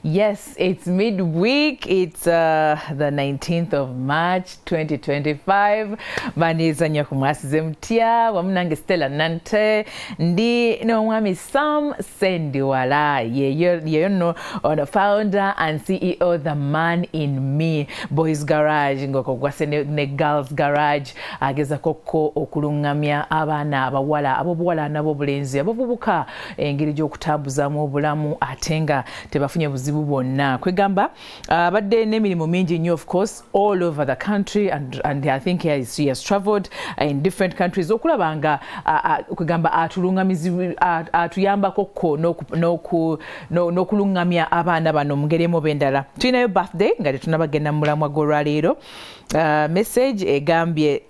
Yes, it's midweek. It's the 19th of March 2025. Baniza nyo Mwasuze Mutya, wamunange Stella Nante, ndi no mwami Sam Sendiwala. Ye no the founder and CEO, the man in me, Boys Garage, ngoko gwase ne Girls Garage, ageza koko okulungamya abana abawala, abobwala nabo bulenzi, abobubuka engeri gy'okutambuza mu bulamu atenga tebafunye buzibu bonna. Kwegamba badde n'emirimu mingi nnyo, of course, all over the country, and I think he has traveled in different countries okulabanga kwegamba atulungamizi atuyambako ko n'okulungamya abaana bano mugeremu bendala. Tulinayo birthday nga tetunabagenda mu mulamwa gw'olwaleero. Message egambye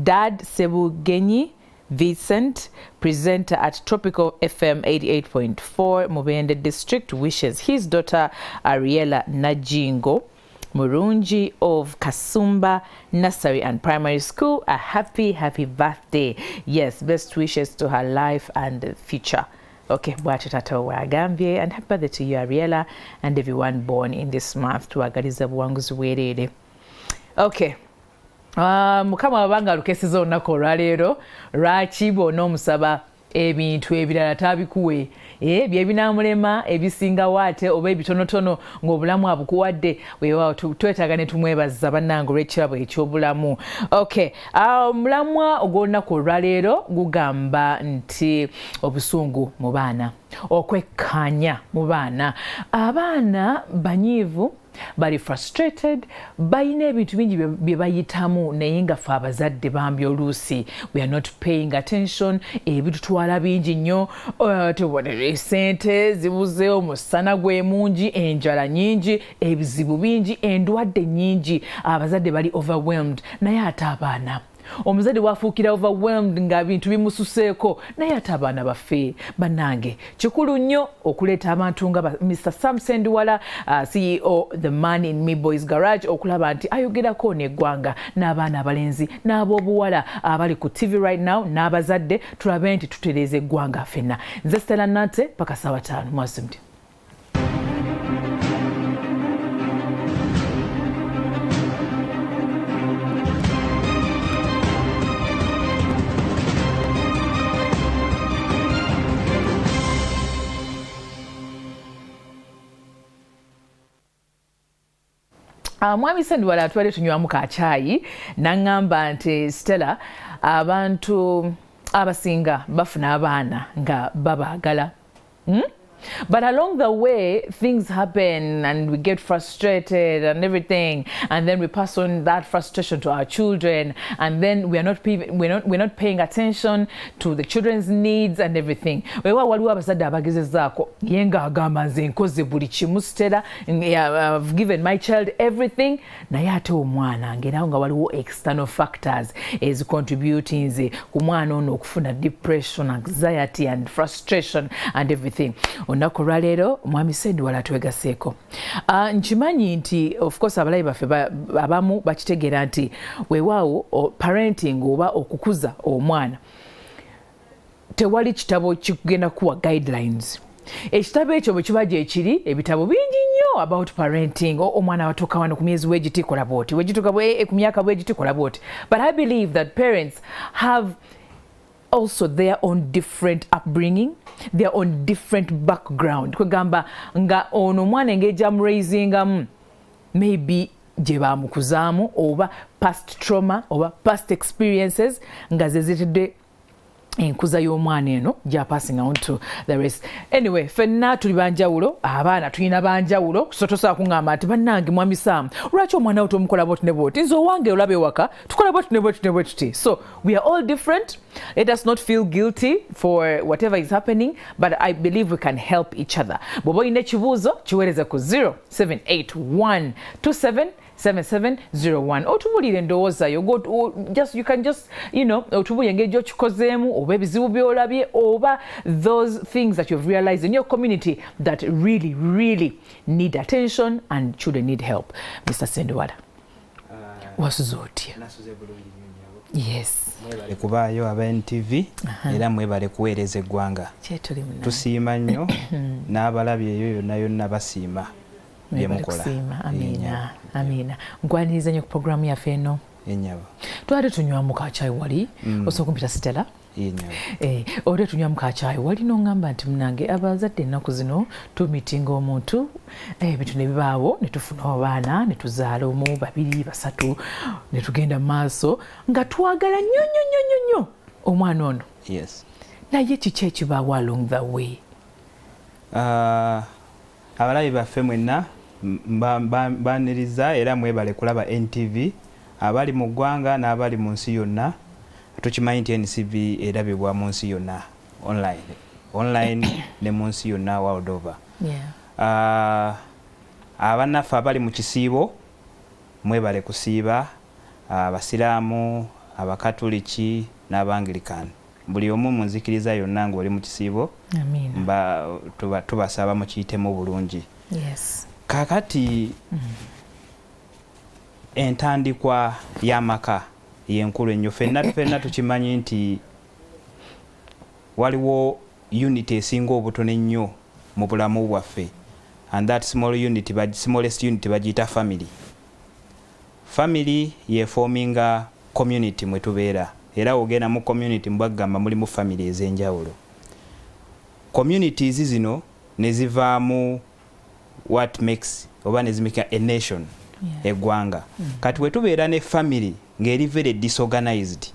Dad Sebugenyi Vincent, presenter at Tropical FM 88.4, Mubende District, wishes his daughter Ariella Najingo Murungi of Kasumba Nursery and Primary School a happy birthday. Yes, best wishes to her life and future. Okay, bwati tata wagambye, and happy birthday to you Ariella and everyone born in this month. Tuwagaliza buwanguzi bwerere. Okay. Mukama wabanga lukesiza olunaku olwaleero lwaki bw'ona omusaba ebintu ebirala tabikuwe bye binamulema ebisingawo ate oba ebitonotono ng'obulamu abukuwadde weewaawo twetaaga ne tumwebaza bannange olw'ekirabo eky'obulamu. Okay, omulamwa ogw'olunaku olwaleero gugamba nti obusungu mu baana, okwekkaanya mu baana. Abaana banyiivu, bali frustrated, bayina ebintu bingi bye bayitamu naye nga ffe abazadde bambi oluusi we are not paying attention. Ebitutwala bingi nnyo, tubonere sente zibuze, omusana gwe mungi, enjala nyingi, ebizibu bingi, endwadde nyingi. Abazadde bali overwhelmed, naye ate abaana omuzadde wafuukira overwhelmed nga bintu bimususeeko, naye ate abaana baffe bannange. Kikulu nnyo okuleeta abantu nga Mr. Sam Sendiwala, CEO the man in me Boys Garage, okulaba nti ayogerako n'eggwanga n'abaana abalenzi n'ab'obuwala abali ku TV right now n'abazadde, tulabe nti tutereeza eggwanga ffenna. Nze Stella Nante, paka ssaawa 5. Mwasuze Mutya. Mwami Sendiwala atwale tunywamu ka chai nangamba nti Stella abantu abasinga bafuna abaana nga babaagala. But along the way, things happen and we get frustrated and everything, and then we pass on that frustration to our children, and then we're not paying attention to the children's needs and everything. Wewa waliwo abazadde abagezezaako yenga agamba nze nkoze buli kimu Stella, I've given my child everything, naye ate omwana ngerawo nga waliwo external factors is contributing nze ku mwana ono okufuna depression, anxiety and frustration and everything. Onaku lwaleero mwami Sendiwala twegaseeko. Nkimanyi nti of course abalayi baffe abamu bakitegeera nti weewaawo parenting oba okukuza omwana tewali kitabo kigenda kuwa guidelines. Ekitabo ekyo bwe kiba gye kiri, ebitabo bingi nnyo about parenting. Omwana watuuka wano ku myezi w'egiti kola bw'oti, wegituuka ku myaka bw'egiti kola bw'oti. But I believe that parents have also their own different upbringing, their own different background. Kwegamba nga ono mwana engeri amuraisingamu maybe gye bamukuzaamu oba past trauma oba past experiences nga zezitidde enkuza y'omwana eno gya passing on to the rest. Anyway, ffenna tuli banjawulo, abaana tulina banjawulo, so tosobola kuŋŋamba nti bannange mwami Sam lwaki omwana wo tomukola bwoti ne bwoti, nze owange olabe waka tukola bwoti ne bwoti ne bwoti. So we are all different. Let us not feel guilty for whatever is happening, but I believe we can help each other. Bw'oba olina ekibuuzo kiweereze ku 0781277701 otubulire endowooza yo. You can just otubulire engeri gy'okikozeemu oba ebizibu by'olabye oba those things that you've realized in your community that really need attention and children need help. Mr. Sendiwala, Mwasuze Mutya. Yes. Mwebale kubaayo aba NTV era mwebale kuweereza eggwanga. Tusiima nnyo n'abalabye eyo yonna basiima. byemukola. Amina amina nkwaniriza nnyo ku programu yaffe eno Enyaba twali tunywamu kacaayi wali osooka kumpita Stella olwo tunywamu kacaayi wali n'oŋŋamba nti munange abazadde ennaku zino tumitinga omuntu ebintu ne bibaawo ne tufuna abaana ne tuzaala omu 2 3 ne tugenda mu maaso nga twagala nnyo omwana ono. Yes. Naye kiki ekibaawo along the way? Abalabi baffe mwenna baniriza era mwebale kulaba NTV abali mu ggwanga n'abali mu nsi yonna. Tukimanyi nti NCV erabibwa mu nsi yonna online ne mu nsi yonna world over. Abannaffe abali mu kisiibo mwebale kusiiba, abasiraamu, abakatuliki n'abangilikani, buli omu mu nzikiriza yonna ng'oli mu kisiibo tubasaba mukiyitemu bulungi. Kakati entandikwa y'amaka yenkulu ennyo. Ffenna tukimanyi nti waliwo unity esinga obutono ennyo mu bulamu bwaffe, and that smallest unity bagiyita family. Family yeforminga community mwe tubeera, era ogenda mu community mbagamba mulimu family ez'enjawulo. Communities zino ne zivaamu what makes oba ne zimeka a nation, eggwanga. Kati we tubeera ne family ng'eri very disorganized,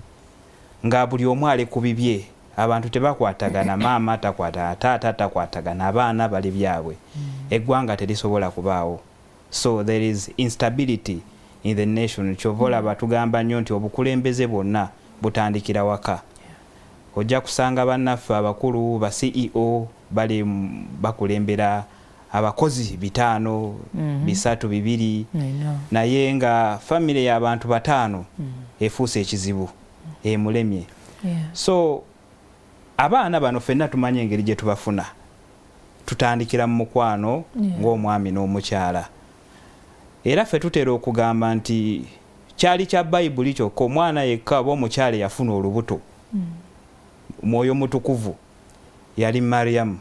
nga buli omu ali ku bibye, abantu tebakwatagana, maama takwatagana, taata takwatagana, abaana bali byabwe, eggwanga terisobola kubaawo. So there is instability in the nation. Kyova olaba tugamba nnyo nti obukulembeze bwonna butandikira waka. Ojja kusanga bannaffe abakulu ba CEO bali bakulembera abakozi 5 3 2 naye nga family y'abantu 5 efuuse ekizibu emulemye. So abaana bano ffenna tumanyi engeri gye tubafuna, tutandikira mu mukwano ng'omwami n'omukyala. Era ffe tutera okugamba nti kyali kya Bayibuli kyokka omwana yekka oba omukyala yafuna olubuto. Mwoyo mutukuvu yali Mariyamu.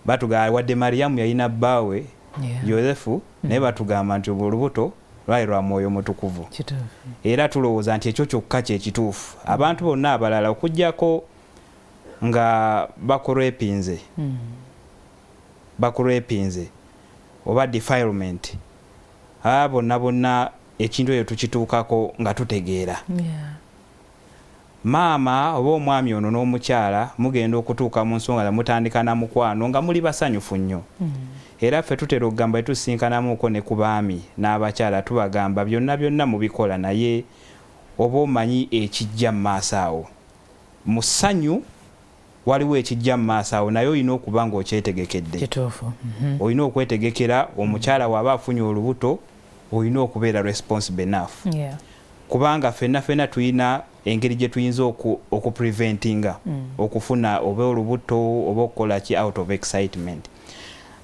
Batugamba wadde Mariyamu yalina bbaawe Yosefu, naye batugamba nti olubuto lwali lwa mwoyo mutukuvu. Era tulowooza nti ekyo kyokka kye kituufu. Abantu bonna abalala okuggyako nga bakurepinze oba defilement, bonna ekintu ekyo tukituukako nga tutegeera. Maama oba omwami ono n'omukyala mugenda okutuuka mu nsonga mutandika na mukwano nga muli basanyufu nnyo. Era ffe tutera okugamba tusinkanamuko ne ku baami n'abakyala tubagamba byonna mubikola, naye oba omanyi ekijja mu maaso awo. Mu ssanyu waliwo ekijja mu maaso awo, naye olina okuba ng'okyetegekedde. Olina okwetegekera. Omukyala waba afunye olubuto olina okubeera responsible enough. Kubanga ffenna tulina engeri gye tuyinza okupreventinga okufuna oba olubuto oba okukola ki out of excitement.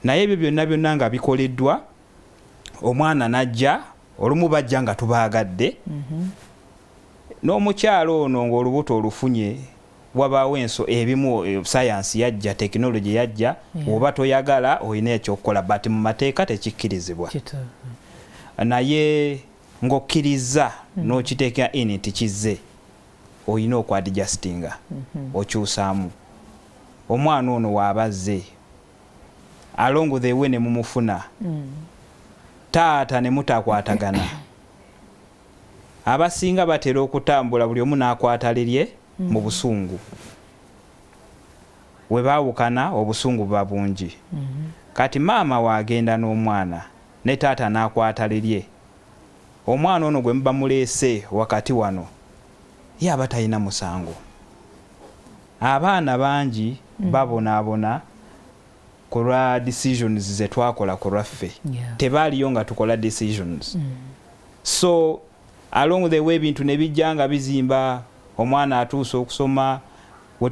Naye ebyo byonna nga bikoleddwa, omwana najja, olumu bajja nga tubaagadde, n'omukyala ono ng'olubuto olufunye, wabaawo ebimu science yajja, technology yajja, oba toyagala olina ekyokukola, but mu mateeka tekikkirizibwa. Naye ng'okkiriza n'okiteeka in nti kizze, olina okwadjustinga, okyusaamu. Omwana ono waabazze along the way ne mumufuna, taata ne mutakwatagana. Abasinga batera okutambula buli omu n'akwata lirye mu busungu. We baawukana obusungu buba bungi. Kati maama waagenda n'omwana ne taata n'akwata lirye, omwana ono gwe muba muleese wakati wano ye aba talina musango. Abaana bangi babonaabona ku lwa decisions ze twakola ku lwaffe. Tebaaliyo nga tukola decisions. So along the way bintu ne bijja nga bizimba, omwana atuuse okusoma, we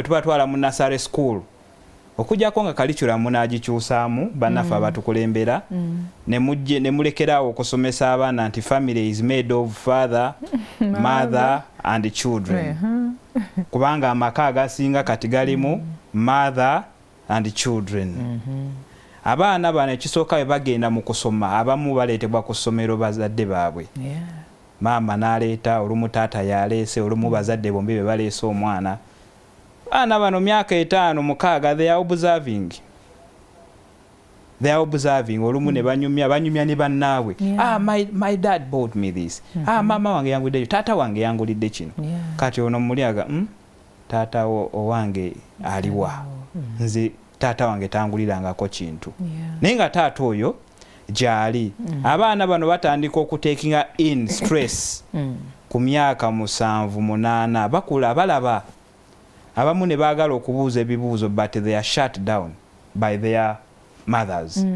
tubatwala mu nursery school, okujjako nga curriculum n'agikyusaamu bannaffe abatukulembera, ne mulekeraawo okusomesa abaana nti family is made of father, mother and children. Kubanga amaka agasinga kati galimu mother and children. abaana bano ekisooka bwe bagenda mu kusoma abamu baleetebwa ku ssomero bazadde baabwe maama n'aleeta olumu taata yaleese olumu bazadde bombi be baleese omwana baana bano myaka 5 6 they are observing olumu ne banyumya ne bannaabwe my dad bought me this maama wange yangulidde taata wange yangulidde kino kati ono mulyaga taata owange aliwa nze taata wange tangulirangako kintu naye nga taata oyo gyali abaana bano batandika okutekinga in stress ku myaka 7 8 bakula balaba abamu ne baagala okubuuza ebibuuzo but they are shut down by their mothers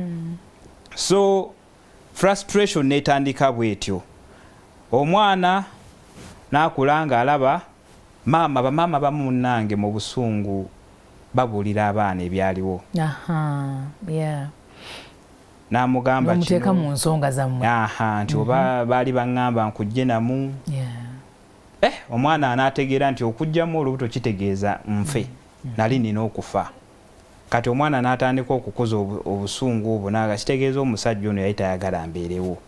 so frustration netandika bwetyo omwana nakulanga alaba bamaama bamunnange mu busungu babulira abaana ebyaliwo namugamba muteeka mu nsonga zammwe nti oba baali baŋŋamba nkujje namu omwana anategeera nti okujjamu olubuto kitegeeza nfe nali nina okufa kati omwana n'atandika okukoza obusungu obwo naga kitegeeza omusajja ono yali tayagala mbeerewo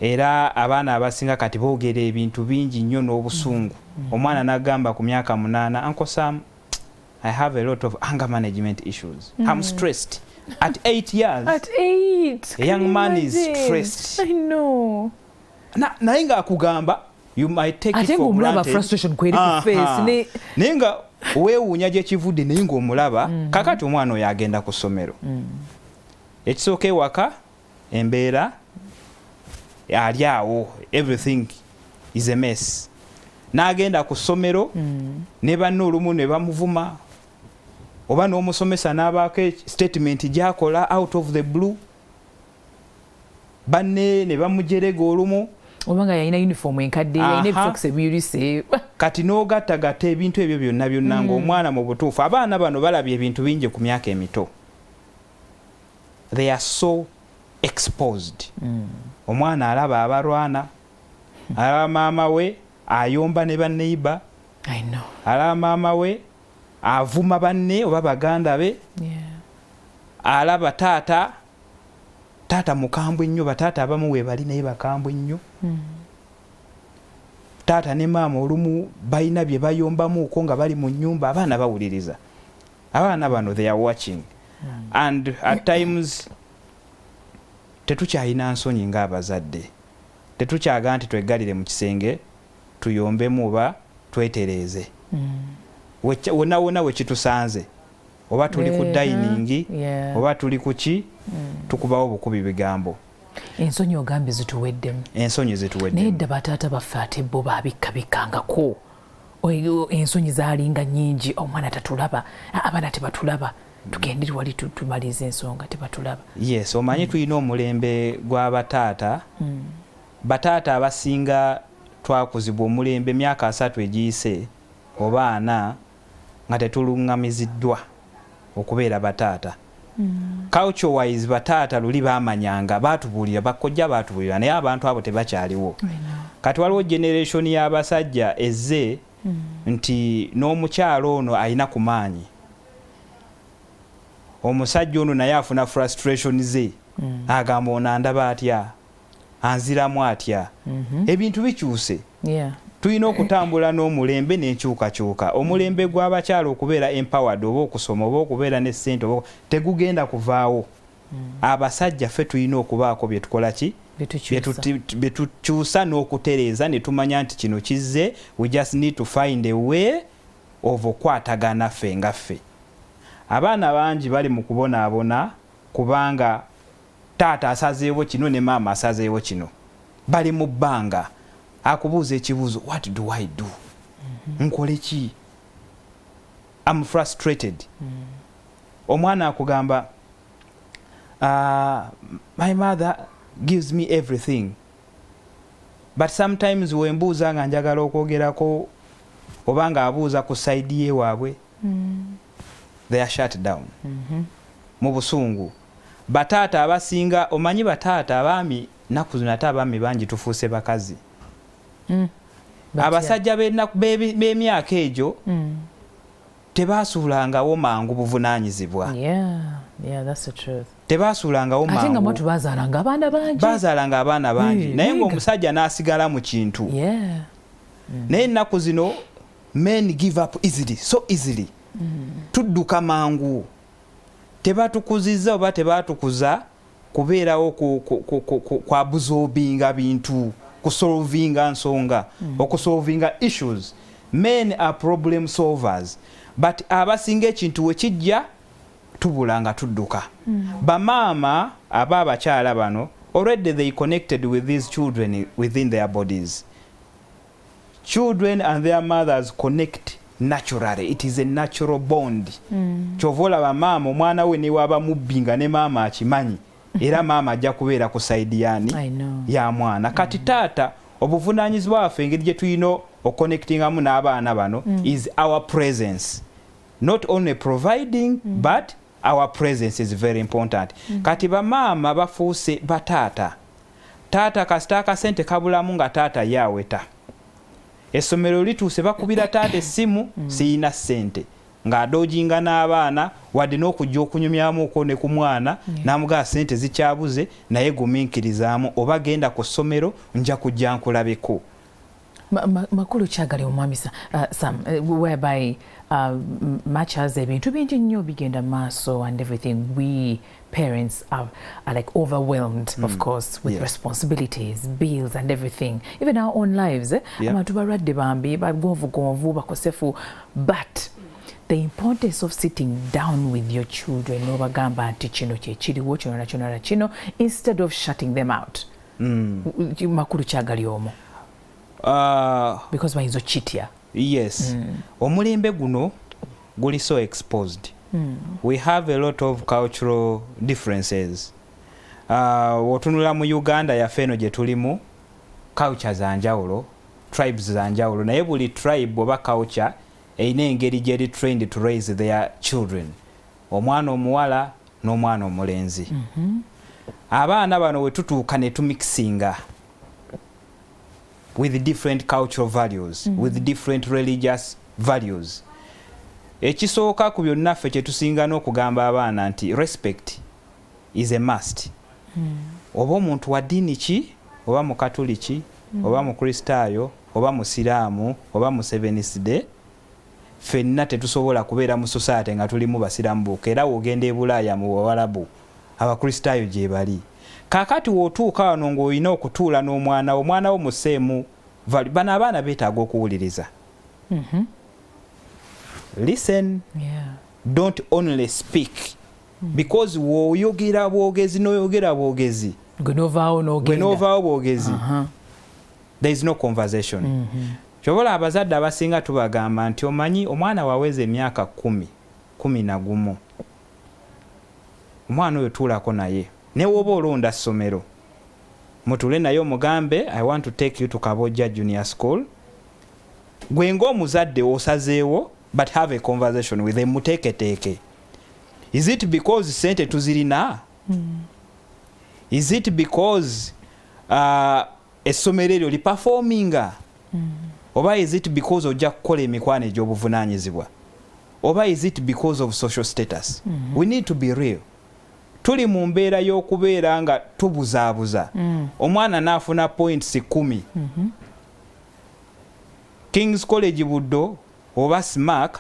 era abaana abasinga kati boogera ebintu bingi nnyo n'obusungu omwana n'agamba ku myaka 8 Uncle Sam, I have a lot of anger management issues. I'm stressed. At 8 years. At 8. A young man is stressed. I know. Naye nga akugamba, you might take it for granted. Frustration kweri ku face. Naye nga weewuunya gye kivudde naye ng'omulaba, kakati omwana oyo agenda ku ssomero. Ekisooka ewaka, embeera, ali awo, everything is a mess. N'agenda ku ssomero, ne banne olumu ne bamuvuma. Oba n'omusomesa n'abaako statement gy'akola out of the blue. Banne ne bamujerega olumu. Obanga yalina uniform enkadde, yalina ebifokisi ebiyulise. Kati n'ogattagatta ebintu ebyo byonna ng'omwana mu butuufu. Abaana bano balabye ebintu bingi ku myaka emito. They are so exposed. Omwana alaba abalwana, alaba maama we ayomba ne banneiba. I know. Alaba maama we avuma banne oba baganda be. Alaba taata mukambwe nnyo, bataata abamu we bali naye bakambwe nnyo. Taata ne maama olumu balina bye bayombamu uko nga bali mu nnyumba, abaana bawuliriza. Abaana bano they are watching. And at times tetukyalina nsonyi ng'abazadde. Tetukyaga nti tweggalire mu kisenge tuyombemu oba twetereeze. Wonna we kitusanze. Oba tuli ku dining, oba tuli ku ki, tukubawo bukubi bigambo. Ensonyi ogambye zituweddemu. Ensonyi zituweddemu. Naye dda bataata baffe ate bo babikkabikangako. Ensonyi zaalinga nnyingi, omwana tatulaba, abaana tebatulaba. Tugendere wali tumalize ensonga tebatulaba. Yes, omanyi tulina omulembe gw'abataata. Bataata abasinga twakuzibwa omulembe myaka 3 egiyise oba 4 nga tetulungamiziddwa okubeera bataata. Culture wise bataata luli bamanyanga, batubulira bakojja batubulira naye abantu abo tebakyaliwo. Kati waliwo generation y'abasajja ezze nti n'omukyalo ono alina ku maanyi. Omusajja ono naye afuna frustration ze. Agamba ono andaba atya, anziramu atya. Ebintu bikyuse. Tulina okutambula n'omulembe n'enkyukakyuka. Omulembe gw'abakyalo okubeera empowered oba okusoma oba okubeera ne ssente oba tegugenda kuvaawo. Abasajja ffe tulina okubaako bye tukola ki? Bye tukyusa n'okutereeza ne tumanya nti kino kizze. We just need to find a way of okwatagana ffe nga ffe. Abaana bangi bali mu kubonaabona kubanga taata asazeewo kino ne maama asazeewo kino. Bali mu bbanga. Akubuuza ekibuuzo, what do I do? Nkole ki? I'm frustrated. Omwana akugamba, my mother gives me everything. But sometimes wembuuza nga njagala okwogerako oba nga abuuza ku side ye waabwe, they are shut down. Mu busungu. Bataata abasinga, omanyi bataata abaami naku zino ate abaami bangi tufuuse bakazi. Abasajja b'emyaka egyo tebaasuulangawo mangu buvunaanyizibwa. Yeah, that's the truth. Tebasuulangawo mangu. Ate nga mwatu bazaalanga abaana bangi. Bazaalanga abaana bangi. Naye ng'omusajja n'asigala mu kintu. Yeah. Naye ennaku zino men give up easily, so easily. Tudduka mangu. Tebatukuzizza oba tebatukuza kubeerawo kwabuzobinga bintu, kusolvinga nsonga, okusolvinga issues. Men are problem solvers. But abasinga ekintu we kijja tubulanga tudduka. Bamaama abakyala bano already they connected with these children within their bodies. Children and their mothers connect naturally. It is a natural bond. Chovola bamaama omwana we ne waba mubbinga ne maama akimanyi. Era maama ajja kubeera ku side yani ya mwana. Kati taata obuvunaanyizibwa waffe engeri gye tulina oconnectingamu n'abaana bano is our presence. Not only providing but our presence is very important. Kati bamaama bafuuse bataata. Taata kasita akasente kabulamu nga taata yaaweta. Essomero lituuse bakubira taata essimu siyina ssente. Ng'adoojinga n'abaana wadde n'okujja okunyumyamu okone ku mwana n'amugaa ssente zikyabuze naye gumiikirizaamu oba genda ku ssomero nja kujja nkulabeko. Makulu kyagali omwamisa Sam, whereby much as ebintu bingi nnyo bigenda maaso and everything, we parents are like overwhelmed of course with responsibilities, bills and everything, even our own lives. Abantu balwadde bambi bagonvugonvu bakosefu, but the importance of sitting down with your children n'obagamba nti kino kyekiriwo kino na kino instead of shutting them out. Makulu kyagali omwo. Because bayinza okitya. Yes. Omulembe guno guli so exposed. We have a lot of cultural differences. Wotunula mu Uganda yaffe eno gye tulimu culture za njawulo, tribes za njawulo, naye buli tribe oba culture eyina engeri gyeri trained to raise their children. Omwana omuwala n'omwana omulenzi. Abaana bano we tutuuka ne tumixinga with different cultural values, with different religious values. Ekisooka ku byonna ffe kye tusinga n'okugamba abaana nti respect is a must. Oba omuntu wa ddiini ki, oba mu katuliki, oba mu kristaayo, oba mu siraamu, oba mu Seventh Day, ffenna tetusobola kubeera mu society nga tulimu basiraamu bokka. Era wogenda e Bulaaya mu Bawarabu abakristaayo gye bali. Kaakati wootuuka wano ng'olina okutuula n'omwana wo museemu bano abaana beetaaga okuwuliriza. Listen. Don't only speak. Because w'oyogera bwogezi n'oyogera bwogezi gwe n'ovaawo bwogezi, there is no conversation. Kyobola abazadde abasinga tubagamba nti omanyi omwana waweze emyaka 10 omwana oyo tuulako naye ne woba olonda ssomero mutule naye omugambe I want to take you to Kabojja Junior School. Gwe ng'omuzadde osazeewo but have a conversation with them, muteeketeeke. Is it because sente tuzirina? Is it because essomero eryo liperforminga? Oba is it because ojja kukola emikwano egy'obuvunaanyizibwa? Oba is it because of social status? We need to be real. Tuli mu mbeera y'okubeera nga tubuzaabuza. Omwana n'afuna points 10. King's College Buddo oba SMAC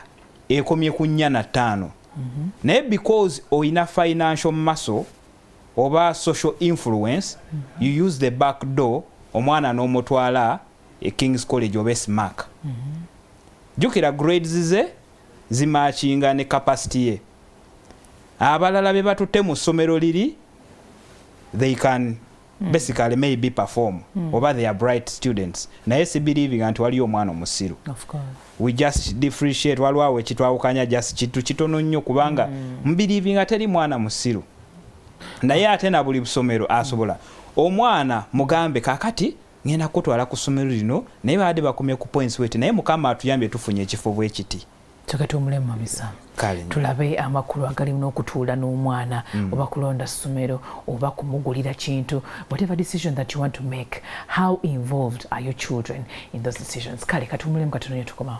ekomye ku 4 na 5. Naye because oyina financial muscle oba social influence, you use the back door, omwana n'omutwala e King's College oba SMAC. Jukira grades ze zimachinga ne capacity ye. Abalala be batutte mu ssomero liri, they can basically maybe perform oba they are bright students. Naye si believing nti waliyo omwana omusiru. Of course. We just differentiate walwawe kitwawukanya just kitu kitono nnyo kubanga mbelieving teri mwana musiru. Naye ate na buli ssomero asobola. Omwana mugambe kakati ngenda kutwala ku ssomero lino naye baade bakomye ku points wete naye mukama atuyambye tufunye ekifo bwe kiti. Chakati omulema misa. Tulabe amakulu agali n'okutuula n'omwana oba kulonda ssomero oba kumugulira kintu, whatever decision that you want to make, how involved are your children in those decisions? Kale kati omulemu katono yetukomawo.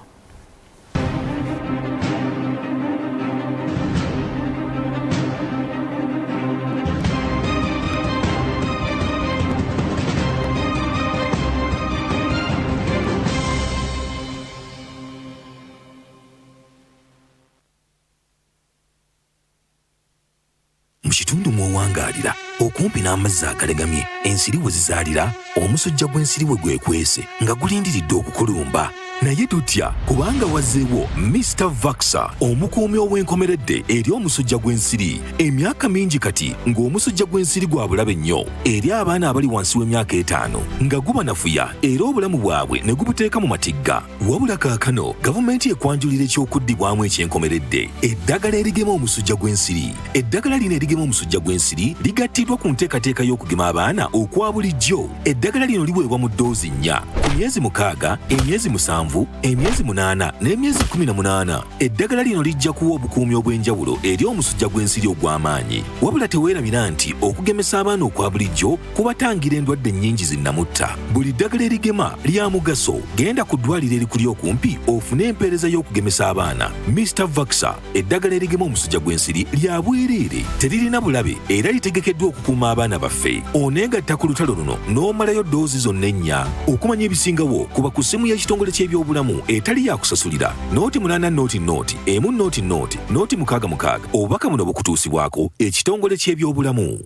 okuwangaalira okumpi n'amazzi agalegamye ensiri we zizaalira omusujja gw'ensiri we gwekwese nga gulindiridde okukulumba naye tutya kubanga wazzeewo Mr. Vaxa omukuumi ow'enkomeredde eri omusujja gw'ensiri emyaka mingi kati ng'omusujja gw'ensiri gwa bulabe nnyo eri abaana abali wansi w'emyaka 5 nga gubanafuya era obulamu bwabwe ne gubuteeka mu matigga wabula kaakano gavumenti ekwanjulira ekyokuddibwamu ekyenkomeredde eddagala erigema omusujja gw'ensiri eddagala lino erigema omusujja gw'ensiri ligattiddwa ku nteekateeka y'okugema abaana okwa bulijjo eddagala lino liweebwa mu ddoozi 4 ku myezi 6 emyezi 7 emyezi 8 n'emyezi 18 eddagala lino lijja kuwa obukuumi obw'enjawulo eri omusujja gw'ensiri ogw'amaanyi wabula teweerabira nti okugemesa abaana okwa bulijjo kubatangira endwadde nnyingi zinnamutta buli ddagala erigema lya mugaso genda ku ddwaliro erikuli okumpi ofune empeereza y'okugemesa abaana Mr. Vaxa eddagala erigema omusujja gw'ensiri lya bwereere teririna bulabe era litegekeddwa okukuuma abaana baffe oneegatta ku lutalo luno n'omalayo ddoozi zonna 4 okumanya ebisingawo kuba ku ssimu y'ekitongole ky'ebyobulamu etali yakusasulira nooti 8 nooti emu nooti nooti 6 obubaka buno bukutuusibwako ekitongole ky'ebyobulamu.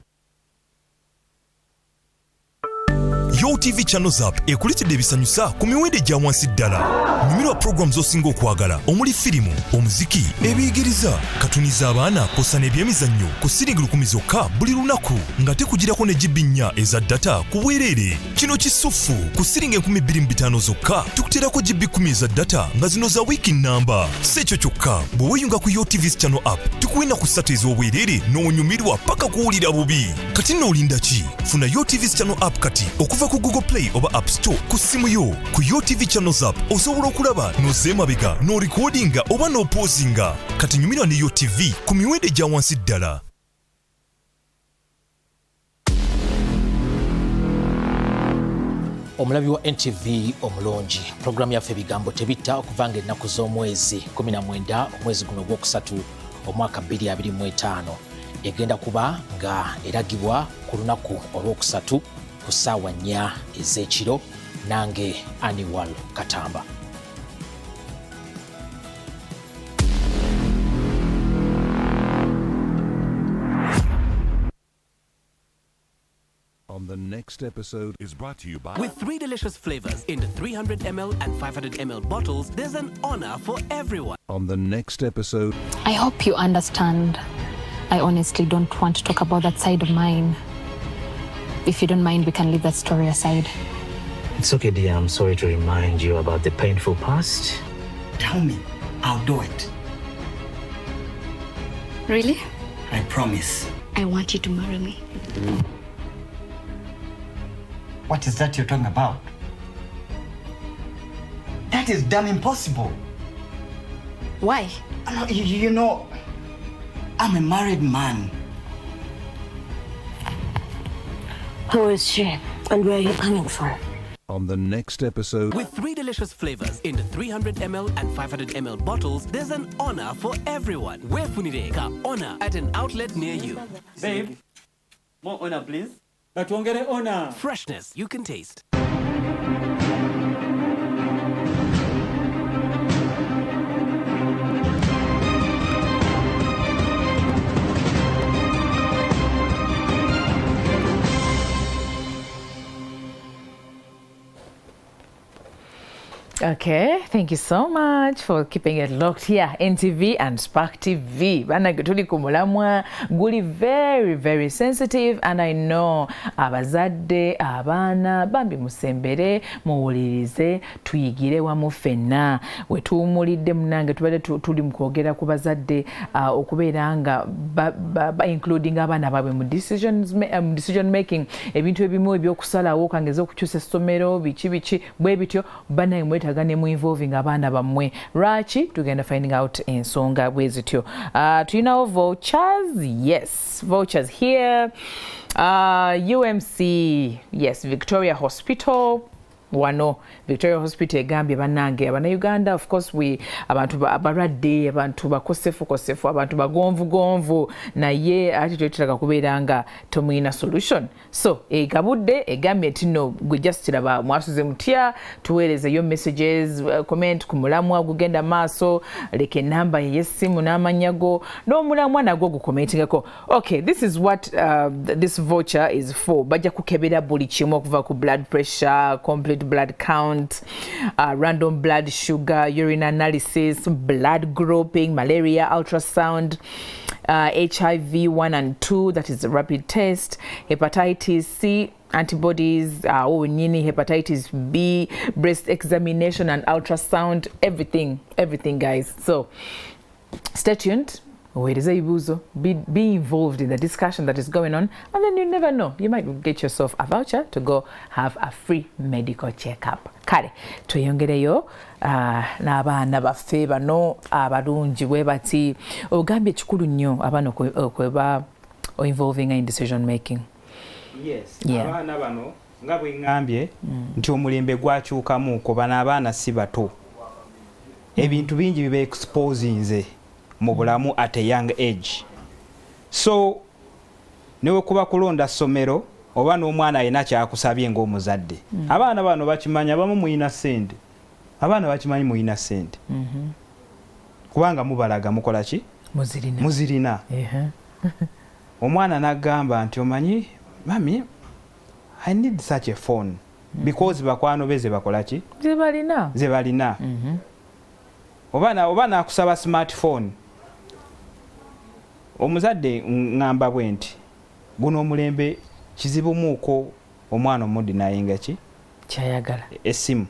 YoTV Channels App ekuletedde ebisanyusa ku miwendo gya wansi ddala. Nyumirwa programs osinga okwagala omuli firimu, omuziki, ebiyigiriza, katuniza abaana kosa n'ebyemizannyo ku siringi 10 zokka buli lunaku nga tekugirako ne GB 4 eza data ku bwereere. Kino kisufu ku siringi 2500 zokka tukuterako GB 10 eza data nga zino za wiiki nnamba. Si ekyo kyokka bwe weeyunga ku YoTV Channel App tukuwina ku ssatu ez'obwereere n'onyumirwa paka kuwulira bubi. Kati n'olinda ki? Funa YoTV Channel App kati okuva ku Google Play oba App Store ku simu yo. Ku YoTV Channels App osobola okulaba n'ozeemabega n'orikodinga oba n'opoozinga. Kati nyumirwa ne YoTV ku miwendo gya wansi ddala. Omulabi wa NTV omulungi programu yaffe ebigambo tebitta okuvanga ennaku z'omwezi 19 omwezi guno ogwokusatu omwaka 2025 egenda kuba nga eragibwa ku lunaku olwokusatu ku ssaawa 4 ez'ekiro nange Annual Katamba. On the next episode is brought to you by... With 3 delicious flavors in the 300 ml and 500 ml bottles, there's an honor for everyone. On the next episode... I hope you understand. I honestly don't want to talk about that side of mine. If you don't mind, we can leave that story aside. It's okay, dear. I'm sorry to remind you about the painful past. Tell me, I'll do it. Really? I promise. I want you to marry me. What is that you're talking about? That is damn impossible. Why? You know, I'm a married man. Who is she? And where are you coming from? On the next episode... With 3 delicious flavors in the 300 ml and 500 ml bottles, there's an honor for everyone. Wefunireka honor at an outlet near you. Babe, more honor, please. Katuongere honor. Freshness you can taste. Okay, thank you so much for keeping it locked here. NTV and Spark TV. Bana tuli ku mulamwa guli very, very sensitive, and I know abazadde abaana bambi musembere muwulirize tuyigire wamu ffenna we tuwumulidde munange tubadde tuli mu kwogera ku bazadde okubeera nga including abaana baabwe mu decision making ebintu ebimu ebyokusalawo kangeza okukyusa essomero biki bwe bityo banaye mwetaaga ne mu involving abaana bammwe lwaki tugenda finding out ensonga bwe zityo. Tulinawo vouchers. Yes, vouchers here. UMC, yes, Victoria Hospital. wano Victoria Hospital egambye bannange Uganda, of course we abantu abalwadde abantu bakosefu abantu bagonvu naye ati twetaaga kubeera nga tomuyina solution. So egabudde egambye tino gwe just laba Mwasuze Mutya tuweereze yo messages comment ku mulamwa gugenda maaso leke namba yesimu n'amanyago n'omulamwa nagwo gukomentingako. Okay, this is what this voucher is for. Bajja kukebera buli kimu okuva ku blood pressure, complete blood count, random blood sugar, urine analysis, blood grouping, malaria ultrasound, HIV 1 and 2, that is a rapid test, hepatitis C, antibodies, hepatitis B, breast examination and ultrasound, everything guys. So stay tuned. Where is Ibuzo? Be involved in the discussion that is going on, and then you never know. You might get yourself a voucher to go have a free medical checkup. Kale, tuyongereyo n'abaana baffe bano abalungi bwe bati ogambye kikulu nnyo abaana okweba involving in decision making. Yes, abaana bano nga bwe ngambye nti omulembe gwakyukamu ko bano abaana si bato. Ebintu bingi bibe exposinze mu bulamu at a young age. So newe kuba kulonda somero oba n'omwana ayina kyakusabye ng'omuzadde. Abaana bano bakimanya bamu muyina ssente. Abaana bakimanyi muyina ssente. Kubanga mubalaga mukola ki? Muzirina. Omwana n'agamba nti omanyi mami I need such a phone because bakwano beze bakola ki? Ze balina. Oba n'akusaba smartphone. Omuzadde ngamba bwe nti guno omulembe kizibu muuko omwana omudi nayinga ki kyayagala esimu.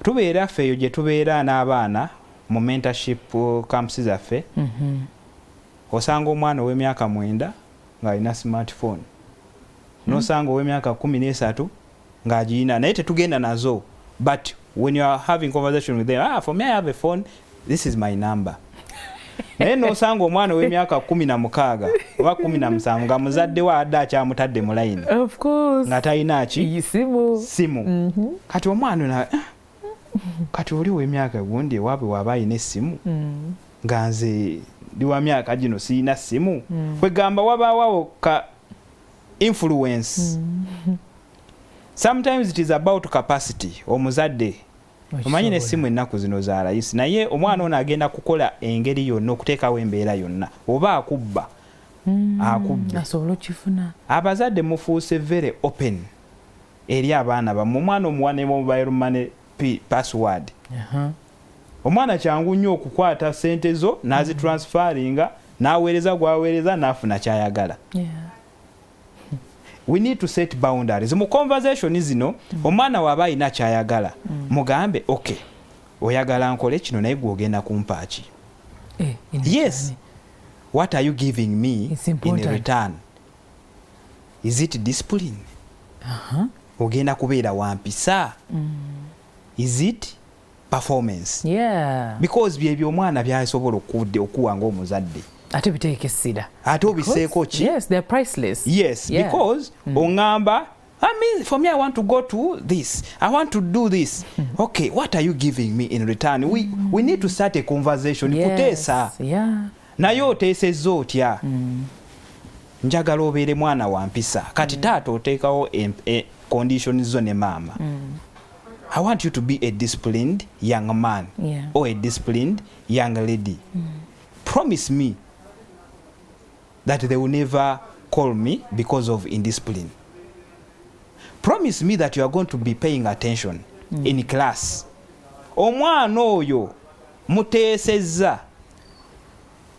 Tubeera ffe eyo gye tubeera n'abaana mu mentorship camps zaffe. Osanga omwana ow'emyaka 9 ng'alina smartphone, n'osanga ow'emyaka 13 ng'agiyina naye tetugenda nazo. But when you are having conversation with them, for me I have a phone, this is my number. Naye n'osanga omwana w'emyaka 16 oba 17 nga muzadde wa adda akyamutadde mu line. Of course. Nga talina ki? Simu. Kati omwana na kati oli w'emyaka gundi waabwe waba ayina essimu. Nga nze ndi wa myaka gino siyina simu. Kwegamba wabaawo ka influence. Sometimes it is about capacity. Omuzadde omanyi n'essimu ennaku zino za layisi naye omwana ono agenda kukola engeri yonna okuteekawo embeera yonna oba akubba asobola okifuna. Abazadde mufuuse very open eri abaana bammwe. Omwana omuwane mobile money password. Omwana kyangu nnyo okukwata ssente zo n'azitransferinga n'aweereza gwaweereza n'afuna kyayagala. We need to set boundaries. Mu conversation zino omwana waba ayina kyayagala mugambe okay oyagala nkole kino naye gwogenda kumpa ki? Yes, what are you giving me in return? Is it discipline? Ogenda kubeera wampisa? Is it performance? Because byebyo omwana byasobola okuwanga omuzadde. Ate biteeke essira. Ate obiseeko ki? Yes, they're priceless. Yes, because ongamba, for me I want to go to this. I want to do this. Okay, what are you giving me in return? We need to start a conversation. Kuteesa. Naye oteesezza otya? Njagala obeere mwana wa mpisa. Kati taata oteekawo conditions zo ne maama. I want you to be a disciplined young man or a disciplined young lady. Promise me that they will never call me because of indiscipline. Promise me that you are going to be paying attention in class. Omwana oyo muteesezza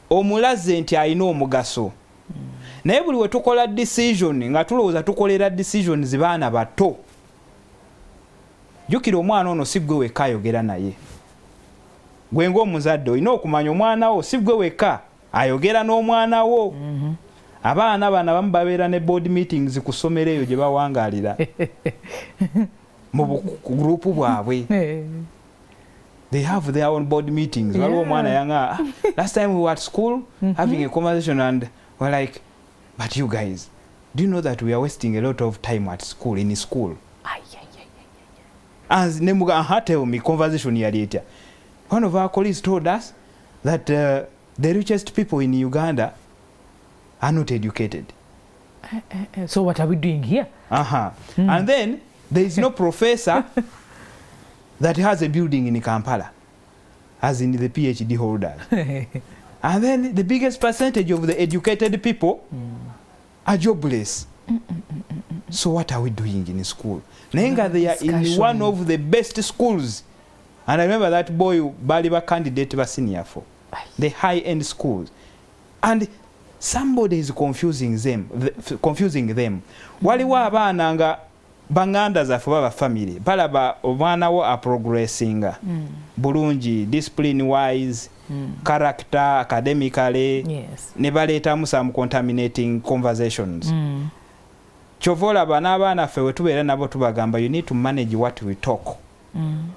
omulaze nti alina omugaso. Naye buli we tukola decision nga tulowooza tukolera decisions baana bato. Jukira omwana ono si gwe wekka ayogera naye. Gwe ng'omuzadde olina okumanya omwana wo si gwe wekka ayogera n'omwana wo. Abaana bana bamu babeera ne board meetings ku ssomero eyo gye bawangaalira mu gurupu bwabwe. They have their own board meetings. Waliwo omwana yanga last time we were at school having a conversation and we're like, but you guys, do you know that we are wasting a lot of time at school, in school? As Nemuga tell me conversation here later. One of our colleagues told us that the richest people in Uganda are not educated. So what are we doing here? And then there is no professor that has a building in Kampala, as in the PhD holders. And then the biggest percentage of the educated people are jobless. So what are we doing in school? Nenga, they are in one of the best schools. And I remember that boy, Baliba candidate was senior for the high-end schools. And somebody is confusing them. Waliwa abaana nga banganda zaffe baba family balaba obwana wo a progressing bulungi discipline wise character academically ne baleetamu some contaminating conversations chovola bana ffe wetubeera nabo tubagamba you need to manage what we talk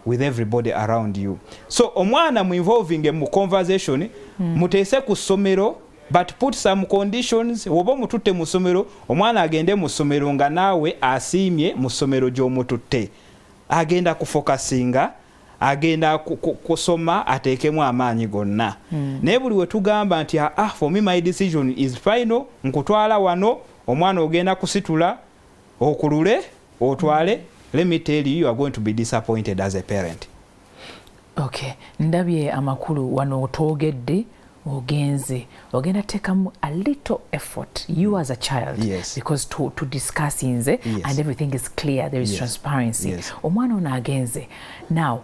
with everybody around you. So omwana mu involving mu conversation muteese ku ssomero, but put some conditions. Woba mututte mu ssomero, omwana agende mu ssomero nga naawe asiimye mu ssomero gy'omututte. Agenda kufokasinga, agenda kusoma, ateekemu amaanyi gonna. Naye buli we tugamba nti for me my decision is final, nkutwala wano, omwana ogenda kusitula, okulule, otwale, let me tell you, you are going to be disappointed as a parent. Okay, ndabye amakulu wano otogedde ogenze ogenda tekamu a little effort you as a child because to discuss inze and everything is clear, there is transparency. Omwana ono agenze now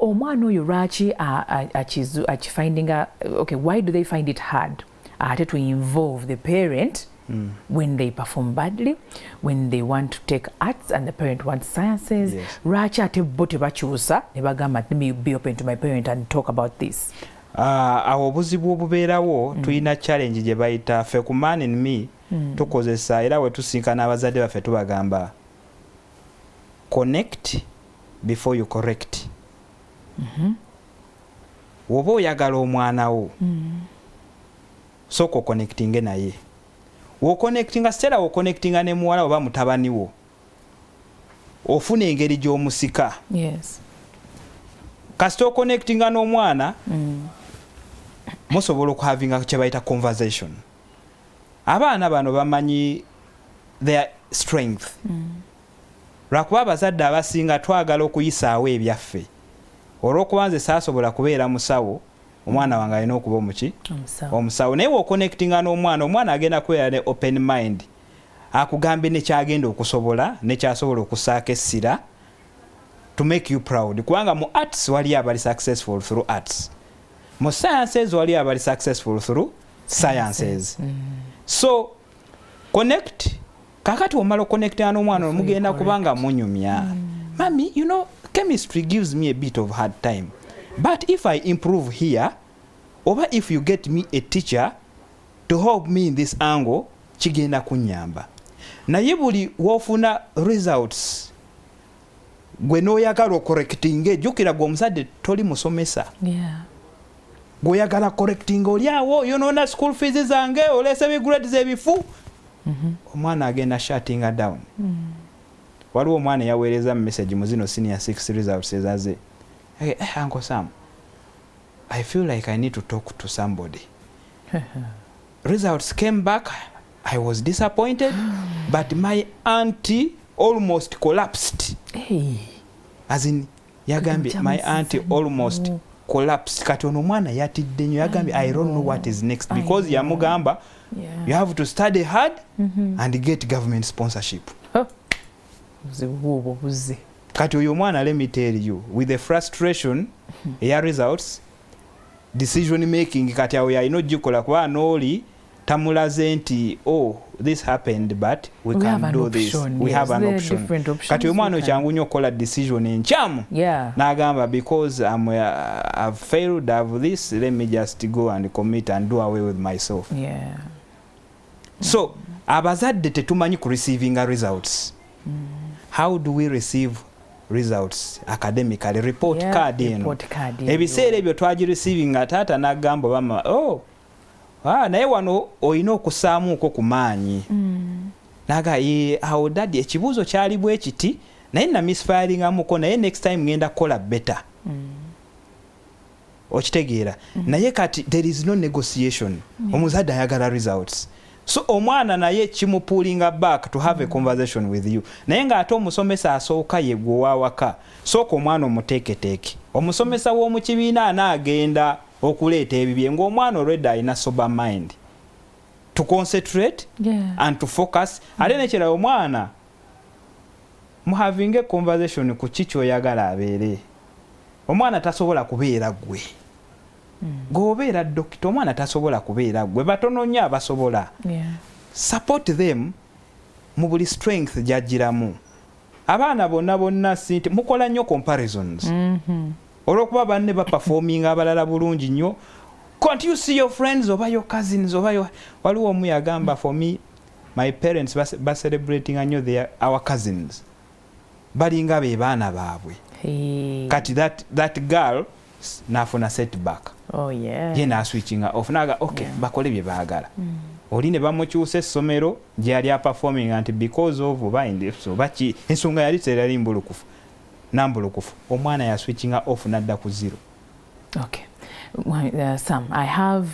omwana oyo lwaki finding okay, why do they find it hard to involve the parent when they perform badly, when they want to take arts and the parent wants sciences? Lwaki ate bo tebakyusa ne bagamba let me be open to my parent and talk about this? Awo obuzibu obubeerawo tulina challenge gye bayita ffe ku Man and Me tukozesa era we tusinkana abazadde baffe tubagamba connect before you correct. Woba oyagala omwana wo soko connectinge naye wo connectinga stera wo connectinga ne muwala oba mutabani wo ofuna engeri gy'omusika kasito connectinga n'omwana musobola okuhavinga kye bayita conversation. Abaana bano bamanyi their strength. Lwakuba abazadde abasinga twagala okuyisaawo ebyaffe olw'okubanze saasobola kubeera musawo omwana wange alina okuba omuki omusawo naye woconnectinga n'omwana omwana agenda kubeera ne open mind akugambe nekyagenda okusobola nekyasobola okusaaka essira to make you proud. Kubanga mu arts wali abali successful through arts, mu sciences wali abali successful through sciences. So connect kakati omala connectinga n'omwana omugenda kubanga munyumya mami, you know, chemistry gives me a bit of hard time, but if I improve here, or if you get me a teacher to help me in this angle, kigenda kunyamba. Naye buli wofuna results gwe noyagala correcting jukira gwe omusajja toli musomesa. Goyagala correcting oli awo yonoona school fees zange olese bi grades ebifu. Omwana agenda shutting down. Waliwo omwana yaweereza message mu zino senior 6 results ezaze. Hey, Uncle Sam, I feel like I need to talk to somebody. Results came back. I was disappointed, but my auntie almost collapsed. As in, yagambi, my auntie almost collapsed. Kati ono mwana yatidde nnyo yagambi, I don't know what is next because yamugamba you have to study hard and get government sponsorship. Kati oyo mwana, let me tell you, with the frustration ya results, decision making kati awo yalina ogikola kuba n'oli tamulaze nti this happened but we can do this. We have an option. Kati omwana okyangu nnyo okukola decision enkyamu n'agamba because I've failed, I've this, let me just go and commit and do away with myself. So abazadde tetumanyi ku receiving results. How do we receive results academically? Report card eno ebiseera ebyo twagi receiving nga taata n'agamba bama naye wano olina okusaamuuko ku maanyi naga awo daddy ekibuuzo kyali bwe kiti naye na misfiring amuko naye next time ngenda kola better okitegeera naye kati there is no negotiation omuzadde ayagala results so omwana naye kimupulling back to have a conversation with you naye ng'ate omusomesa asooka ye gwe wawaka sooka omwana omuteeketeeke omusomesa w'omu kibiina anaagenda okuleeta ebibye ng'omwana already alina sober mind to concentrate and to focus ate nekirala omwana mu having a conversation ku kiki oyagala abeere omwana tasobola kubeera gwe gobeera dokita omwana tasobola kubeera gwe batono nnyo abasobola support them mu buli strength gyagiramu abaana bonna sinti mukola nnyo comparisons olw'okuba banne baperforming abalala bulungi nnyo can't you see your friends oba your cousins oba waliwo omu yagamba for me my parents celebrating nnyo our cousins balinga be baana baabwe kati that girl nafuna setback ye naswitchinga off naga okay bakole bye baagala oli ne bamukyusa essomero gyali aperforming anti because of so baki ensonga yali terali nambulukufu omwana yaswitchinga off nadda ku zero. Okay. Sam, I have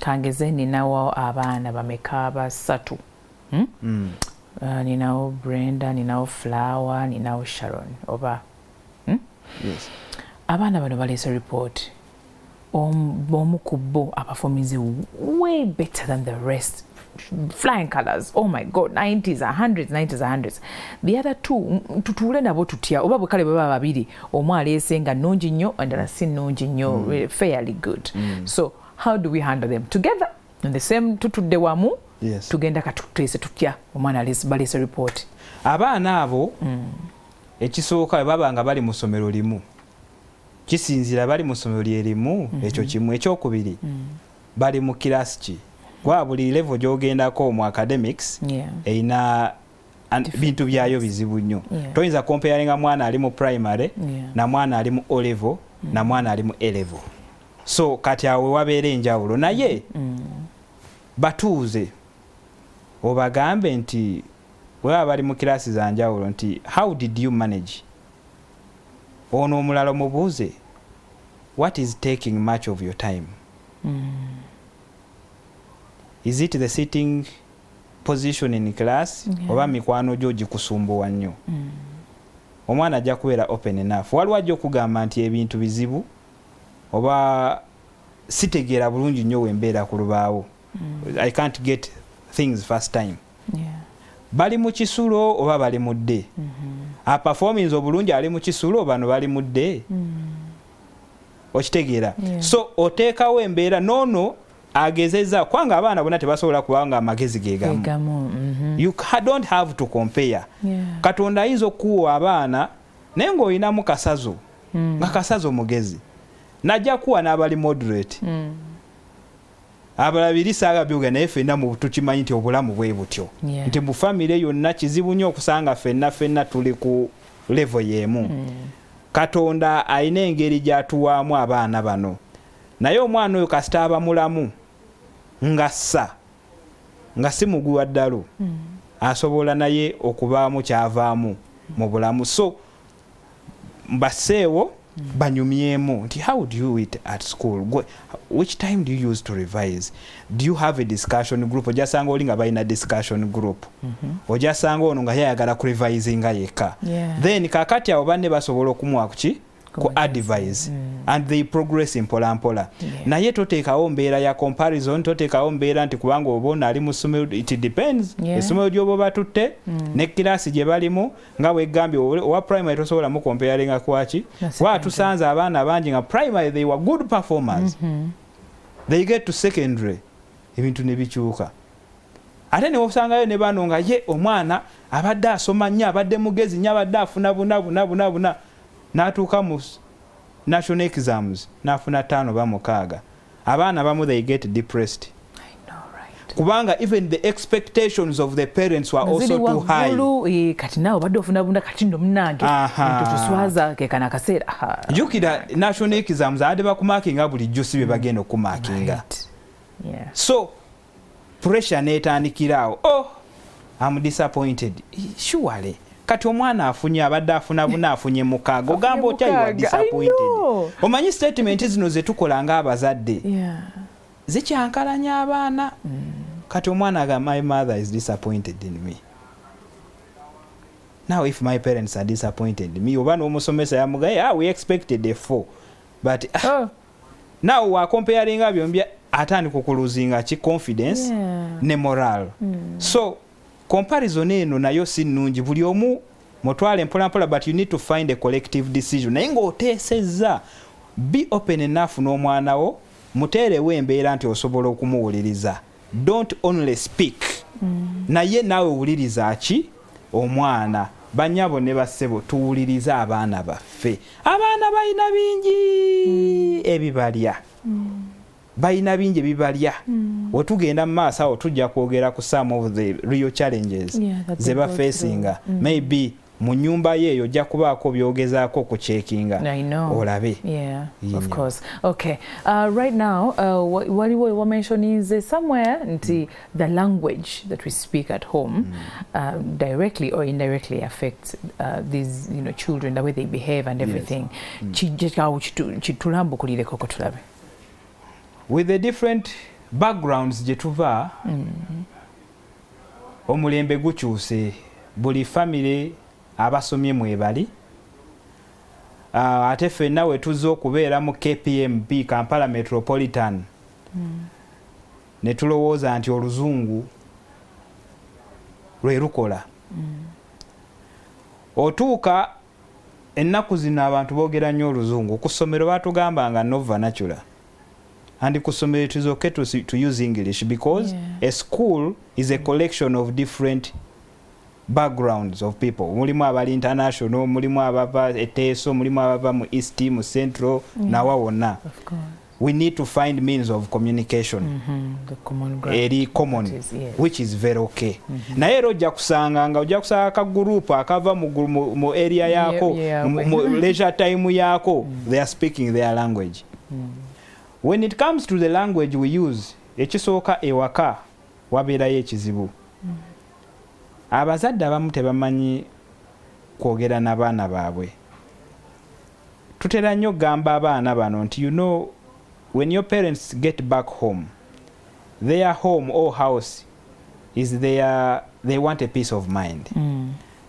kangeze ninawo abaana bameka basatu. Ninawo Brenda, ninawo Flower, ninawo Sharon. Oba. Yes. Abaana bano baleese report. Omu ku bo performing way better than the rest. Flying colors. Oh my God, 90s, 100s, 90s, 100s. The other two, tutule nabo tutya. Oba bwekale baba babiri. Omu aleese nga nungi nnyo, endala si nungi nnyo, fairly good. So, how do we handle them? Together, in the same tutudde wamu, tugenda katuteese tutya. Omwana baleese report. Abaana abo, ekisooka baba nga bali mu ssomero limu. Kisinzira bali mu ssomero lyerimu, ekyo kimu. Ekyokubiri, bali mu kirasi ki. Kwa buli level gyogendako mu academics eina bintu byayo bizibu nnyo. Toyinza comparinga mwana ali mu primary na mwana ali mu O level na mwana ali mu A level. So kati awe wabeera enjawulo naye batuuze obagambe nti wewe bali mu kirasi za njawulo nti how did you manage? Ono omulala mubuuze what is taking much of your time? Is it the sitting position in class? Oba mikwano gyo gikusumbuwa nnyo? Omwana ajja kubeera open enough. Waliwo ajja okugamba nti ebintu bizibu oba sitegeera bulungi nnyo wembeera ku lubaawo. I can't get things first time. Bali mu kisulo oba bali mu dde? A performance obulungi ali mu kisulo bano bali mu dde? Okitegeera? So oteekawo embeera nono agezeza kwanga abaana bonna tebasobola kubanga amagezi gegamu. You don't have to compare. Katonda ayinza okuwa abaana naye ng'olinamu kasazo nga kasazo mugezi najja kuwa n'abali moderate abalabiri saaga byuga naye ffenna mu tukimanyi nti obulamu bwe butyo nti mu famire yonna kizibu nnyo okusanga ffenna tuli ku level y'emu. Katonda alina engeri gy'atuwaamu abaana bano naye omwana oyo kasita aba mulamu nga si muguwa ddalo asobola naye okubaamu kyavaamu mu bulamu. So baseewo banyumyemu nti how do you eat at school? Which time do you use to revise? Do you have a discussion group? Ojasanga oli nga balina discussion group. Ojasanga ono nga yayagala ku revisinga yekka. Then kakati abo banne basobola okumuwa kuki ku advise and they progress mpola mpola. Naye toteekawo mbeera ya comparison, toteekawo mbeera nti kubanga obona ali mu ssomero, it depends. Essomero gy'oba batutte ne kirasi gye balimu nga bwegambye owa primary tosobola mu comparinga kwaki wa tusanze abaana bangi nga primary they were good performers. They get to secondary ebintu ne bikyuka. Ate ne osangayo ne bano nga ye omwana abadde asoma nnyo abadde mugezi nnyo abadde afuna buna n'atuuka mu national exams n'afuna 5 ba 6. Abaana bamu they get depressed. I know, right? Kubanga even the expectations of the parents were also too high. Kati nawe badde ofuna bunda kati ndo mnange tuswaza ke kana kaseera. Jukira national exams ade bakumakinga bulijjo sibe bagenda okumakinga. So pressure netandikirawo. Oh, I'm disappointed. Surely kati omwana afunye abadde afuna buna afunye mukaaga ogamba otya you are disappointed. Omanyi statement zino ze tukola ng'abazadde zikyankalanya abaana. Kati omwana agamba my mother is disappointed in me. Now if my parents are disappointed in me, oba n'omusomesa yamugaye, we expected a 4. But now wa comparing byombi atandika okuluzinga ki confidence ne moral. So comparison eno nayo si nnungi, buli omu mutwale mpolampola, but you need to find a collective decision. Naye ng'oteesezza, be open enough n'omwana wo, muteerewo embeera nti osobola okumuwuliriza. Don't only speak. Naye nawe wuliriza ki omwana. Banyabo ne bassebo tuwuliriza abaana baffe. Abaana balina bingi ebibalya. Balina bingi ebibalya. Wetugenda mu maaso awo tujja kwogera ku some of the real challenges ze ba facing. Maybe mu nyumba ye ojja kubaako byogezaako okucekinga olabe. Of course. Okay. Right now, what you were mentioning is somewhere the language that we speak at home directly or indirectly affects these children, the way they behave and everything. With the different backgrounds gye tuva, omulembe gukyuse, buli family abasomye mwebali. Ate ffenna we tuzze okubeera mu KPMB, Kampala Metropolitan, ne tulowooza nti oluzungu lwe lukola. Otuuka ennaku zino abantu boogera nnyo oluzungu. Ku ssomero batugambanga no vernacular. And ku ssomero it is okay to use English because a school is a collection of different backgrounds of people. Mulimu abali international, mulimu abava eteso, mulimu abava mu East, mu Central, nawa wonna. Of course. We need to find means of communication. The common ground. Common, which is very okay. Naye era ojja kusanga ka group akava mu area yako, mu leisure time yako, they are speaking their language. When it comes to the language we use, ekisooka ewaka wabeerayo ekizibu. Abazadde abamu tebamanyi kwogera n'abaana baabwe. Tutera nnyo gamba abaana bano nti when your parents get back home, their home or house is they want a peace of mind.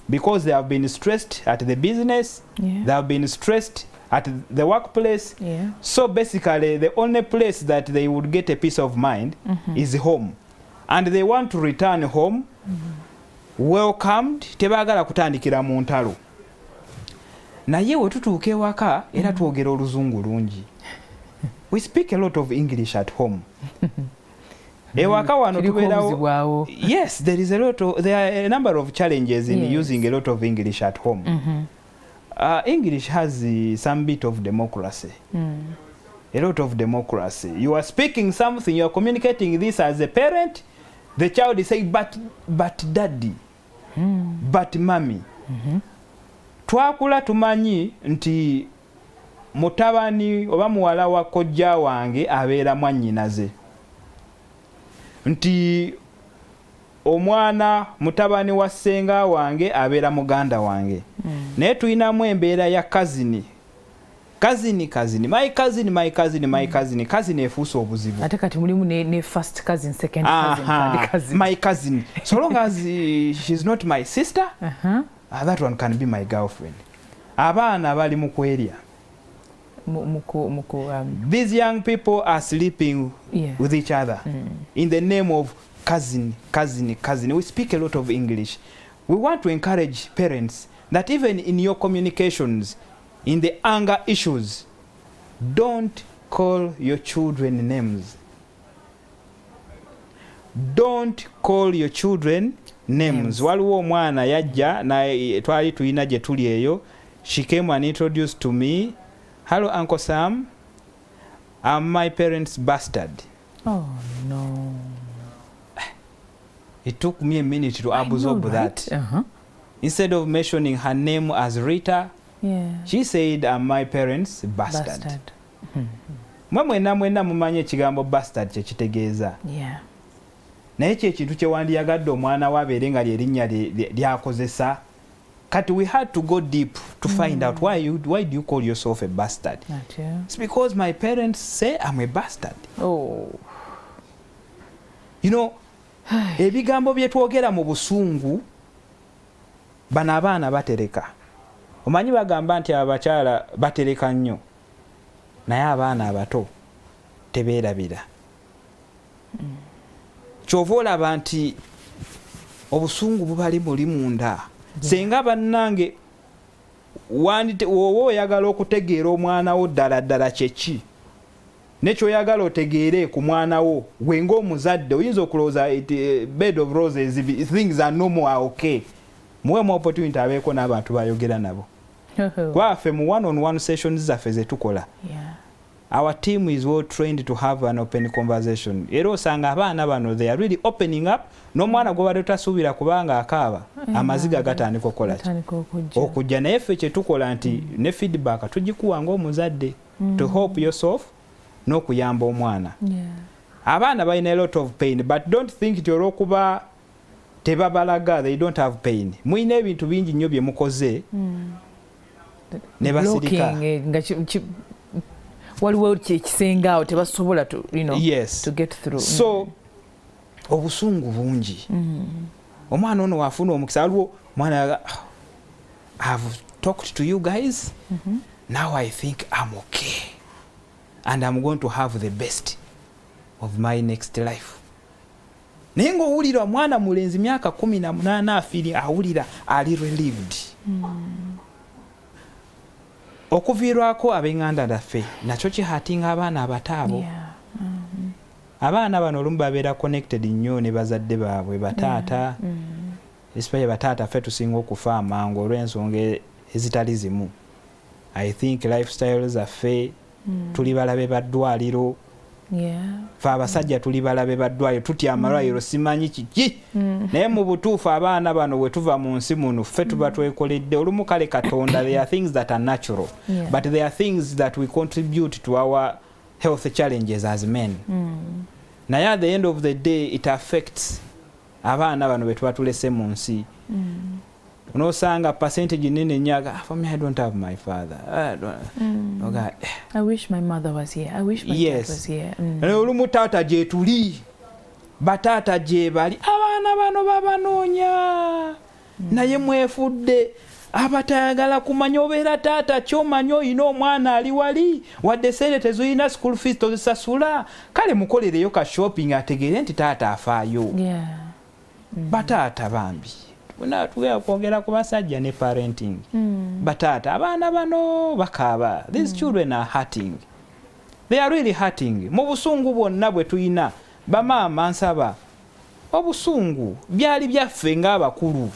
Because they have been stressed at the business, they have been stressed at the workplace. So basically the only place that they would get a peace of mind is home. And they want to return home welcomed, tebagala kutandikira mu ntalo. Naye we tutuuka ewaka era twogera oluzungu lungi. We speak a lot of English at home. Ewaka wano tubeerawo. Yes, there are a number of challenges in using a lot of English at home. English has some bit of democracy. A lot of democracy. You are speaking something, you are communicating this as a parent. The child is saying, but daddy, but mommy. Twakula tumanyi nti mutabani oba muwala wa kojja wange abeera mwannyinaze. Nti omwana mutabani wa ssenga wange abeera muganda wange. Naye tulinamu embeera ya cousin, my cousin efuuse obuzibu. Ate kati mulimu ne first cousin, second cousin, third cousin. My cousin. So long as she's not my sister, that one can be my girlfriend. Abaana bali mu kwerya. These young people are sleeping with each other in the name of cousin. We speak a lot of English. We want to encourage parents that even in your communications, in the anger issues, don't call your children names. Don't call your children names. Waliwo omwana yajja na twali tulina gye tuli eyo. She came and introduced to me, "Hello Uncle Sam, I'm my parents' bastard." Oh no. It took me a minute to absorb that. Instead of mentioning her name as Rita, she said, "I'm my parents' bastard." Mwena mumanye ekigambo bastard kye kitegeeza. Naye kye kintu kye wandiyagadde omwana wabeere nga lyerinnya lyakozesa Kati we had to go deep to find out why do you call yourself a bastard? It's because my parents say I'm a bastard. Oh. You know, ebigambo bye twogera mu busungu bano abaana batereka. Omanyi bagamba nti abakyala batereka nnyo. Naye abaana abato tebeerabira. Kyova olaba nti obusungu bubali muli munda. Senga bannange wowe oyagala okutegeera omwana wo ddala kyeki nekyoyagala otegeere ku mwana wo gwe ng'omuzadde oyinza okulowooza bed of roses, things are normal, are okay. Muwe opportunity abeeko n'abantu bayogera nabo. Kwaffe mu one-on-one sessions zaffe ze tukola. Our team is well trained to have an open conversation. Era osanga abaana bano they are really opening up. N'omwana gwe bade tasuubira kubanga akaaba amaziga gatandika okukola okujja naye ffe kye tukola nti ne feedback tugikuwa ng'omuzadde to help yourself n'okuyamba omwana. Abaana balina a lot of pain, but don't think nti olw'okuba tebabalaga they don't have pain. Muyina ebintu bingi nnyo bye mukoze ne basirika. Waliwo ekisengaawo tebasobola to, you know, to get through. So obusungu bungi. Omwana ono wafuna omukisa aliwo mwana I've talked to you guys. Now I think I'm okay. And I'm going to have the best of my next life. Naye ng'owulira mwana mulenzi myaka 18 afiri awulira ali relieved. Okuviirwako ab'enganda daffe nakyo kihatinga abaana abataabo. Abaana bano olumu babeera connected nnyo ne bazadde baabwe bataata. Especially bataata ffe tusinga okufa amangu olw'ensonga ezitali zimu. I think lifestyles zaffe tuli balabe baddwaliro. Fe abasajja tuli balabe baddwaliro tutya amalwaliro simanyi kiki. Naye mu butuufu abaana bano bwe tuva mu nsi muno ffe tuba twekoledde olumu kale Katonda. There are things that are natural, but there are things that we contribute to our health challenges as men. Naye at the end of the day it affects abaana bano be tuba tulese mu nsi. Unosanga percentage nene nyaga for me I don't have my father. Okay. I wish my mother was here. I wish my dad was here. Olumu taata je tuli batata je bali abaana bano babanoonya naye mwefudde abatayagala kumanya obeera taata kyomanyo ino omwana ali wali wadde sente tezirina school fees tozisasula kale mukolereyo ka shopping ategeere nti taata afaayo. Bataata bambi tugenda kwogera ku basajja ne parenting. Bataata abaana bano bakaaba. These children are hurting. They are really hurting. Mu busungu bwonna bwe tuyina bamaama nsaba obusungu byali byaffe ng'abakulu.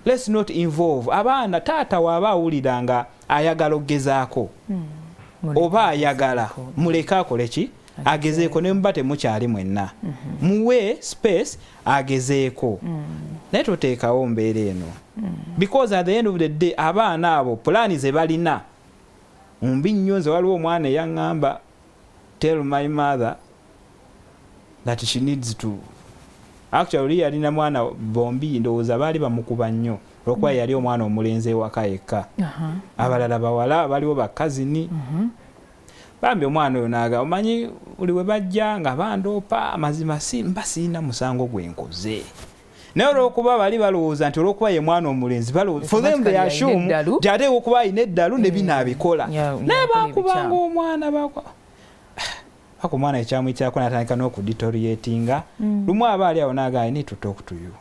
Let's not involve abaana. Taata waaba awuliranga ayagala okugezaako oba ayagala muleke akole ki agezeeko ne muba temukyali mwenna muwe space agezeeko naye toteekawo mbeera eno because at the end of the day abaana abo pulaani ze balina mbi nnyo nze waliwo omwana eyaŋŋamba tell my mother that she needs to actually yalina mwana bombi ndowooza baali bamukuba nnyo olwokuba yali omwana omulenzi ewaka yekka abalala bawala baliwo bakazini bambi omwana oyo naaga omanyi buli we bajja nga bandoopa amazima mba siina musango gwe nkoze naye olw'okuba bali balowooza nti olw'okuba ye mwana omulenzi for them they assume nti ate okuba alina eddalu ne binaabikola naye bakubanga omwana ako omwana ekyamu ekyako natandika n'okudeterioratinga lumu aba ali awo naaga I need to talk to you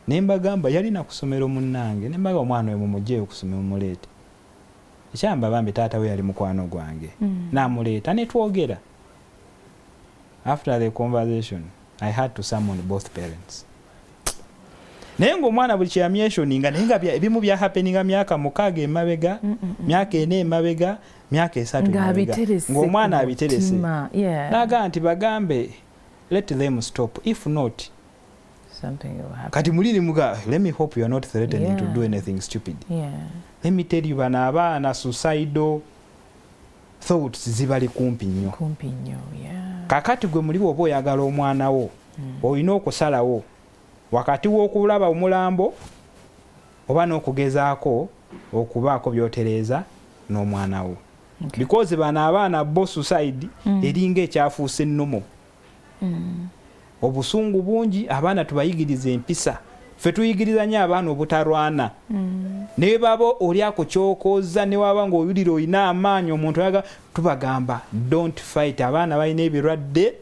ne mbagamba yalina kusomero munnange ne mbaga omwana oyo mumugyeyo okusomero mumuleete ekyamba bambi taata we yali mukwano gwange n'amuleeta ne twogera. After the conversation I had to summon both parents. Naye ng'omwana buli kyeyamyeshoninga naye nga ebimu bya happeninga myaka 6 emabega myaka 4 emabega myaka 3 emabega ng'omwana abiterese naga nti bagambe let them stop, if not something will happen. Kati mulini muga let me hope you are not threatening to do anything stupid. Let me tell you bana abaana suicidal thoughts zibali kumpi nnyo. Kakati gwe muliwo oba oyagala omwana wo olina okusalawo wakati w'okulaba omulambo oba n'okugezaako okubaako byotereeza n'omwana wo. Because bano abaana bo suicide eringa ekyafuuse ennomo. Obusungu bungi, abaana tubayigiriza empisa. Ffe tuyigiriza nnyo abaana obutalwana. Ne baba olyako kyokoza ne waba ng'owulira olina amaanyi omuntu ayaga tubagamba don't fight. Abaana balina ebirwadde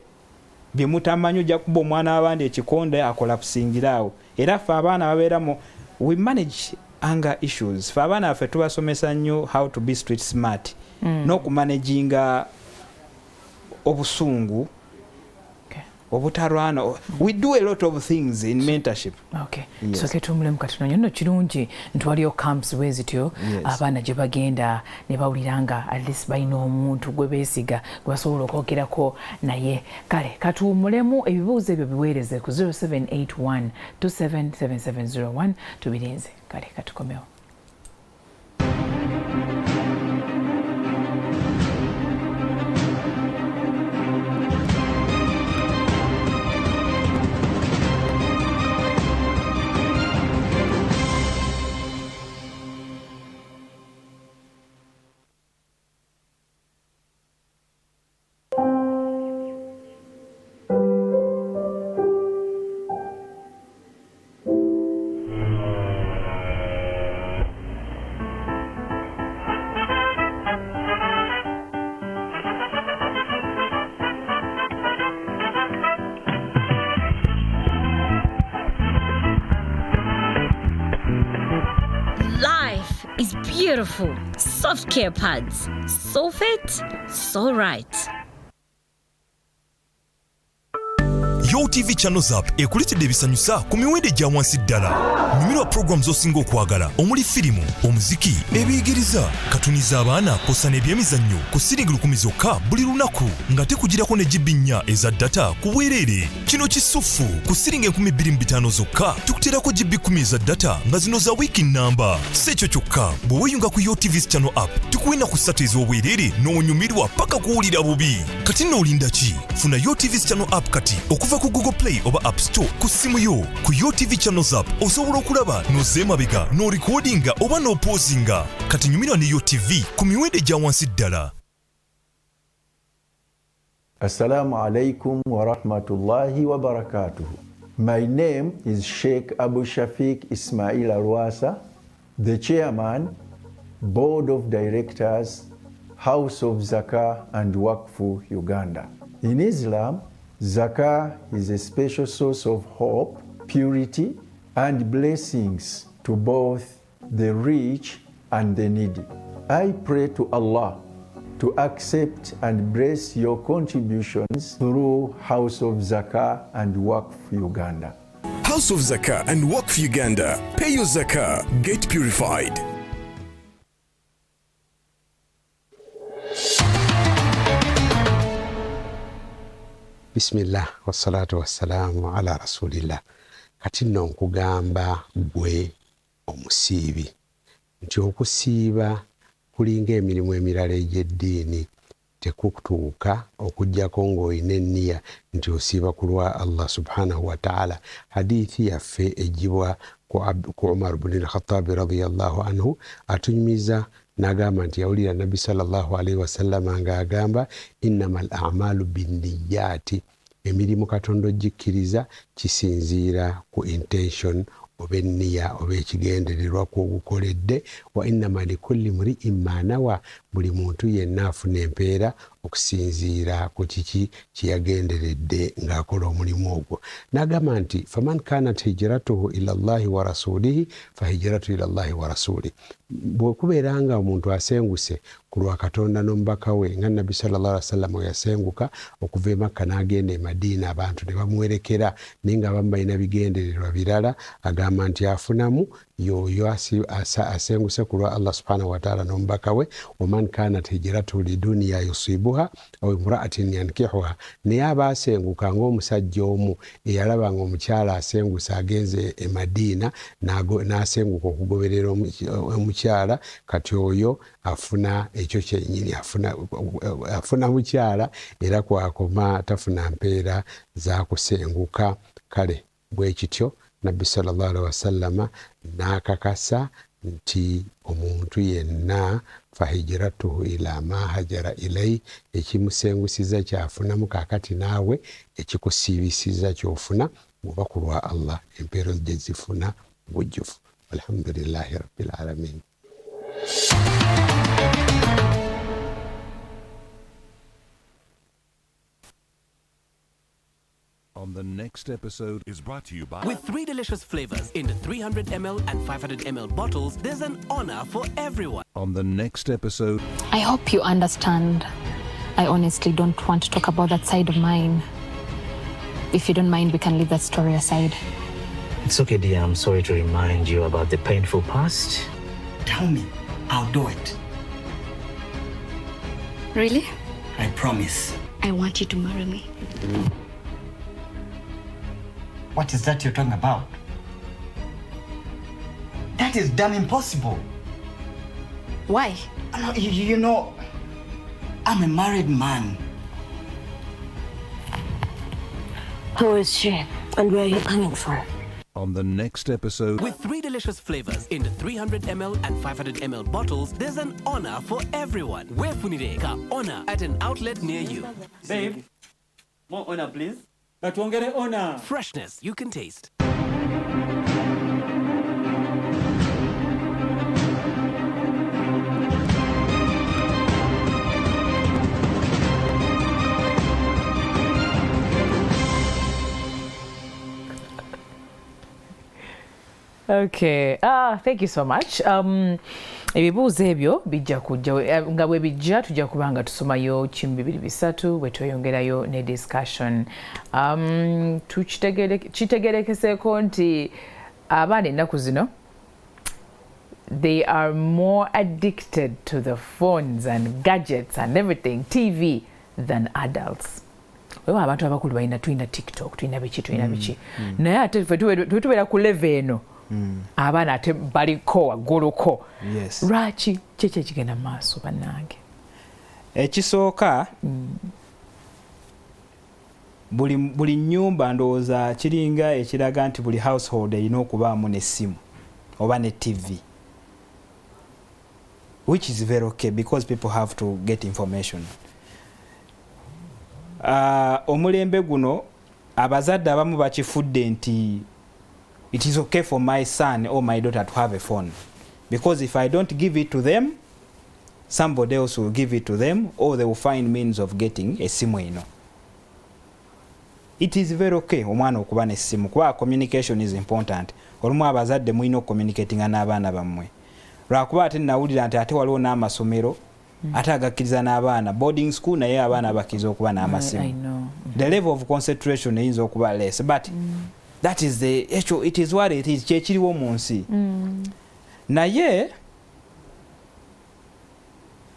bye mutamanyi ojja kuba omwana w'abandi ekikonde akola kusingiraawo. Era ffe abaana babeeramu we manage anger issues. Ffe abaana baffe tubasomesa nnyo how to be street smart. N'okumanaginga obusungu obutarwana. We do a lot of things in mentorship. Okay. Yes. So ketumule mukatono nyo kirungi ntwaliyo camps wezityo abaana gye bagenda ne bawuliranga at least bayina omuntu gwe beesiga gwasobola okwogerako naye. Kale katuwumulemu ebibuuzo ebyo biweereze ku 0781 277701 tubirinze. Kale katukomewo. Beautiful, soft care pads, so fit, so right. YoTV Channels App ekuletedde ebisanyusa ku miwendo gya wansi ddala. Nyumirwa programs osinga okwagala omuli firimu, omuziki, ebiyigiriza, katuniza abaana kosa n'ebyemizannyo ku siringi 10 zokka buli lunaku nga tekugirako ne GB 4 eza data ku bwereere. Kino kisufu ku siringi 2500 zokka tukuterako GB 10 eza data nga zino za wiiki nnamba. Si ekyo kyokka bwe weeyunga ku YoTV Channel App tukuwina ku ssatu ez'obwereere n'onyumirwa paka kuwulira bubi. Kati n'olinda ki? Funa YoTV Channel App kati okuva ku Google Play oba App Store ku simu yo. Ku YoTV Channels App osobola okulaba n'ozeemabega n'orikodinga oba n'opoozinga. Kati nyumirwa ne YoTV ku miwendo gya wansi ddala. Assalamu alaikum wa rahmatullahi wa barakatuh. My name is Sheikh Abu Shafiq Ismail Alwasa, the Chairman, Board of Directors, House of Zakah and Waqfu Uganda. In Islam, Zakah is a special source of hope, purity, and blessings to both the rich and the needy. I pray to Allah to accept and bless your contributions through House of Zakah and Waqf Uganda. House of Zakah and Waqf Uganda. Pay your Zakah. Get purified. Bismillah wassalatu wassalamu ala rasulillah. Kati nno nkugamba gwe omusiibi nti okusiiba kulinga emirimu emirala egy'eddiini tekutuuka okujjako ng'olina enniya nti osiiba ku lwa Allah subhanahu wa ta'ala. Hadithi yaffe ejibwa ku Umar ibn al-Khattab radiyallahu anhu atunyumiza n'agamba nti yawulira Nabbi sallallahu alaihi wasallam ng'agamba innamal a'malu binniyati, emirimu Katonda ogikkiriza kisinziira ku intention oba enniya oba ekigendererwa kwogukoledde. Wa innama likulli mri'in ma nawa, buli muntu yenna afuna empeera okusinziira ku kiki kyeyagenderedde ng'akola omulimu ogwo. N'agamba nti faman kanat hijratuhu ila Allahi wa rasulihi fahijratu ila Allahi wa rasulihi, bwekubeera nga omuntu asenguse ku lwa Katonda n'omubaka we nga Nabbi sallallahu alaihi wasallam we yasenguka okuva e Makka n'agenda e Madiina, abantu ne bamuwerekera naye nga abamu balina bigendererwa birala, agamba nti afunamu yoyo asenguse ku lwa Allah subhanahu wa ta'ala n'omubaka we. Waman kanat hijratuhu liduniya yusibuha aw imra'atin yankihuha, naye aba asenguka ng'omusajja omu eyalaba nga omukyala asengusa agenze e Madiina n'asenguka okugoberera omukyala, kati oyo afuna ekyo kyennyini, afuna mukyala era kwakoma tafuna mpeera za kusenguka. Kale bwe kityo nabbi sallallahu alaihi wasallama n'akakasa nti omuntu yenna fahijratuhu ila ma hajara ilai, ekimusengusiza kyafunamu kakati naawe ekikusiibisiza kyofuna muba ku lwa Allah empeero gye zifuna bujjufu. Alhamdulillahi rabbil alamin. On the next episode is brought to you by... With 3 delicious flavors in the 300 ml and 500 ml bottles, there's an honor for everyone. On the next episode... I hope you understand. I honestly don't want to talk about that side of mine. If you don't mind, we can leave that story aside. It's okay, dear. I'm sorry to remind you about the painful past. Tell me, I'll do it. Really? I promise. I want you to marry me. What is that you're talking about? That is damn impossible. Why? You know, I'm a married man. Who is she? And where are you coming from? On the next episode... With 3 delicious flavors in the 300 ml and 500 ml bottles, there's an honor for everyone. Wefunire ka honor at an outlet near you. Babe, more honor, please. But won't get honor. Freshness you can taste. Okay. Thank you so much. Ebibuuzo ebyo bijja kujja nga bwe bijja tujja kubanga tusomayo kimu 2-3 bwe tweyongerayo ne discussion. Kitegerekeseeko nti abaana ennaku zino they are more addicted to the phones and gadgets and everything, TV, than adults. Wewe abantu abakulu tulina TikTok, tulina biki. Naye ate tubeera ku level eno. Abaana ate baliko wagguluko. Yes. Lwaki kyekyo ekigenda mu maaso bannange? Ekisooka buli nnyumba ndowooza kiringa ekiraga nti buli household erina okubaamu n'essimu oba ne TV, which is very okay because people have to get information. Omulembe guno abazadde abamu bakifudde nti it is okay for my son or my daughter to have a phone because if I don't give it to them, somebody else will give it to them or they will find means of getting a simu eno. It is very okay omwana okuba n'essimu kuba communication is important. Olumu abazadde mulina communicating n'abaana bammwe. Lwakuba ate nawulira nti ate waliwo n'amasomero ate agakkiriza n'abaana boarding school naye abaana bakkiriza okuba n'amasimu. The level of concentration eyinza okuba less but that is the actual, it is what it is, kyekiriwo mu nsi. Naye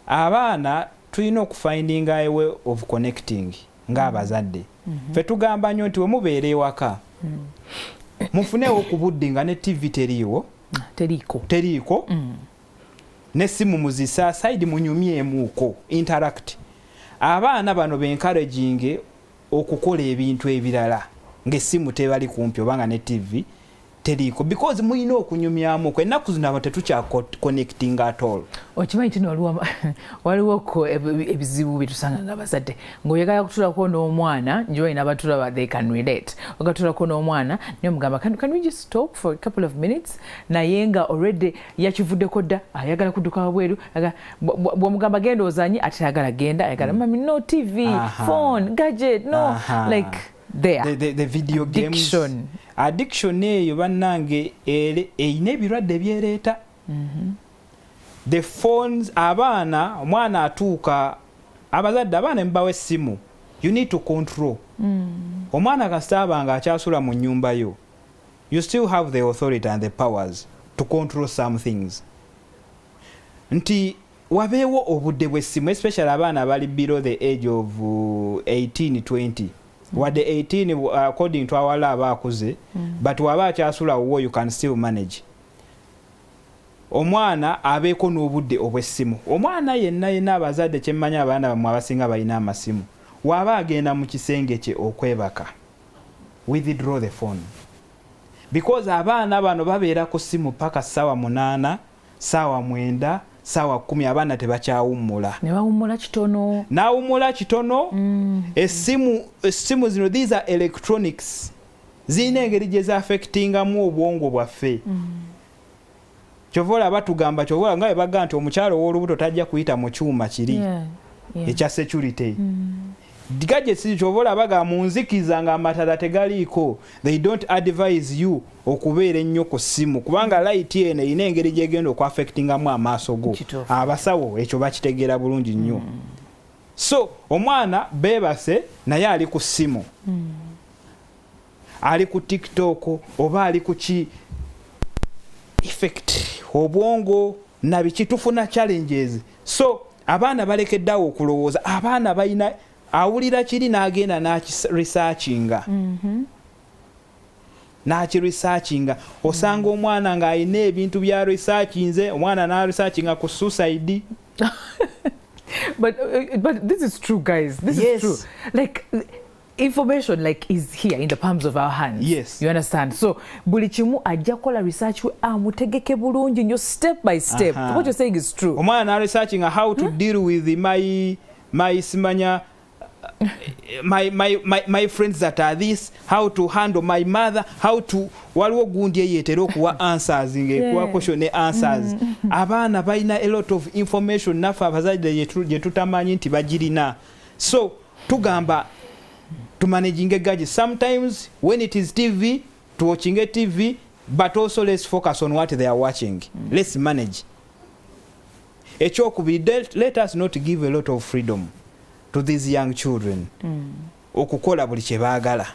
abaana tulina okufinding a way of connecting ng'abazadde. Ffe tugamba nnyo nti we mubeera ewaka mufuneewo ku budde nga ne TV teriiwo teriiko n'essimu muzisa side munyumyemuuko interact. Abaana bano encouraging okukola ebintu ebirala ng'essimu tebali kumpi obanga ne TV teriiko because mulina okunyumyamu ko ennaku zino abo tetukya connecting at all. Okimanyi nti waliwo ebizibu byetusanga ng'abazadde ng'oyagala kutulako n'omwana njo olina abatulaba they can relate ogatulako n'omwana naye omugamba can we just talk for a couple of minutes naye nga already yakivuddeko dda ayagala kudduka wabweru bw'omugamba genda ozanyi ate ayagala genda ayagala mami no TV phone gadget no like the video games addiction eyo bannange eyina ebirwadde byereeta. The phones abaana omwana atuuka abazadde abaana mbawe essimu you need to control. Omwana kasitaba nga akyasula mu nnyumba yo you still have the authority and the powers to control some things. Nti wabeewo obudde bw'essimu especially abaana bali below the age of 18-20 wadde 18 according to awala abaakuze but waba akyasula wo you can still manage. Omwana abeeko n'obudde obw'essimu. Omwana yenna abazadde kyemmanya abaana bamwe abasinga balina amasimu waba agenda mu kisenge kye okwebaka withdraw the phone. because abaana bano babeera ku ssimu paka ssaawa 8 ssaawa 9 ssaawa 10 abaana tebakyawummula ne bawummula kitono n'awummula kitono essimu zino these are electronics zirina engeri gye zaffectingamu obwongo bwaffe kyovola batugamba kyovola nga bwe bagamba nti omukyalo w'olubuto tajja kuyita mu kyuma kiri ekya security gadgets kyovola baga mu nzikiza nga amatala tegaliiko they don't advise you okubeera ennyo ku ssimu kubanga light eno erina engeri gyegenda okwaffectingamu amaaso go abasawo ekyo bakitegeera bulungi nnyo so omwana beebase naye ali ku ssimu ali ku TikTok oba ali ku ki effect obwongo na bikitufuna challenges so abaana balekeddawo okulowooza abaana balina awulira kiri n'agenda n'akiresearchinga n'akiresearchinga osanga omwana ng'alina ebintu bya researchinze omwana n'aresearchinga ku suicide but this is true guys this is true like information like is here in the palms of our hands. Yes. You understand? So buli kimu ajja kola research we amutegeke bulungi nyo step by step. What you're saying is true. Omwana researching how to deal with my simanya my friends that are this, how to handle my mother, how to waliwo gundi eyetera okuwa answers ngekuwa question ne answers. Abaana balina a lot of information nafa abazadde gye tutamanyi nti bagirina. So tugamba to managing a gadget. Sometimes when it is TV, to watching a TV, but also let's focus on what they are watching. Let's manage. Let us not give a lot of freedom to these young children. Okukola buli kye baagala.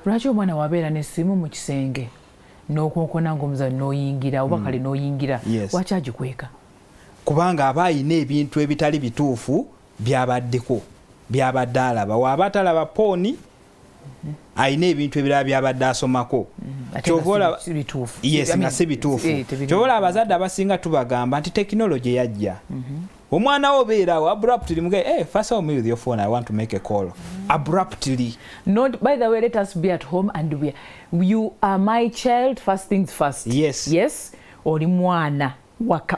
Lwaki omwana wabeera n'essimu mu kisenge n'okunkona ng'omuzadde n'oyingira oba kale n'oyingira lwaki agikweka? Kubanga aba ayina ebintu ebitali bituufu byabaddeko. Byabadde alaba waaba atalaba pooni ayina ebintu ebirala byabadde asomako kyovola yes nga si bituufu kyovola abazadde abasinga tubagamba nti tekinologi yajja omwana wo beerawo abruptly muge first of all with your phone I want to make a call abruptly. Not by the way, let us be at home and you are my child first things first. Yes oli mwana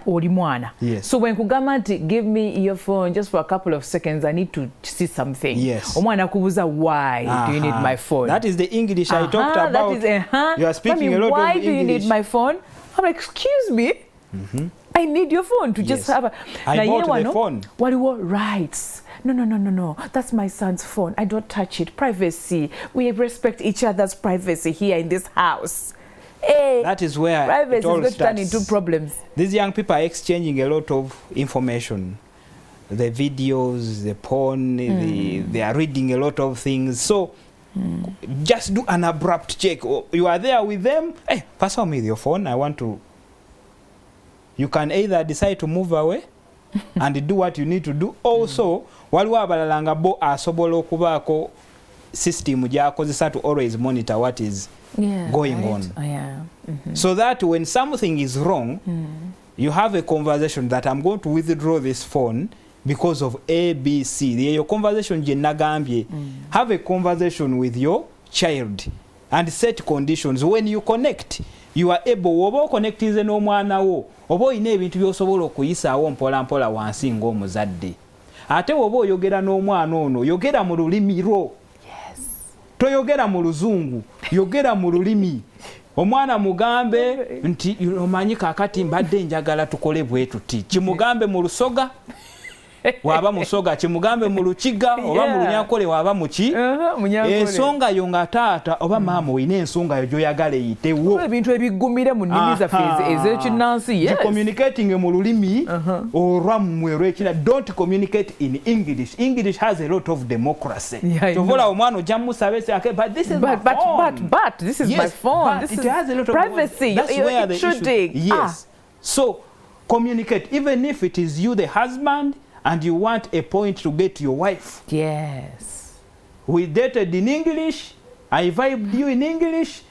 oli mwana. So when kugamba nti give me your phone just for a couple of seconds I need to see something. Omwana kubuza why do you need my phone? That is the English I talked about. That is, you are speaking a lot why of English. Do you need my phone? I'm like, excuse me. I need your phone to just have a I bought the phone. Waliwo rights. No. That's my son's phone. I don't touch it. Privacy. We respect each other's privacy here in this house. That is where privacy it all is going to turn starts. into problems. These young people are exchanging a lot of information. The videos, the porn, they are reading a lot of things. So just do an abrupt check. You are there with them. Hey, pass on me your phone. I want to. You can either decide to move away and do what you need to do. Also, waliwo abalala nga bo asobola okubaako system gy'akozesa to always monitor what is going on. So that when something is wrong, you have a conversation that I'm going to withdraw this phone because of A, B, C. Your conversation gye nagambye. Have a conversation with your child and set conditions. When you connect, you are able oba connectize n'omwana wo oba oyina ebintu by'osobola okuyisaawo mpola mpola wansi ng'omuzadde. Ate oba oyogera n'omwana ono yogera mu lulimi lwo. Toyogera mu luzungu, yogera mu lulimi. Omwana mugambe nti omanyi kakati mbadde njagala tukole bwe tuti. Kimugambe mu lusoga waba musoga, kimugambe mu lukiga oba mu lunyakole waba muki. Ensonga yo nga taata oba maama oyina ensonga yo gy'oyagala eyitewo. Ebintu ebigumire mu nnimi zaffe ez'ekinnansi. Communicating mu lulimi olwammwe olw'ekina. Don't communicate in English. English has a lot of democracy. Tovola omwana ojja musabe say, but this is my phone. But this is my phone. This it has a lot of privacy. That's where the issue. Yes. So communicate, even if it is you the husband and you want a point to get to your wife. Yes. We dated in English. I vibed you in English.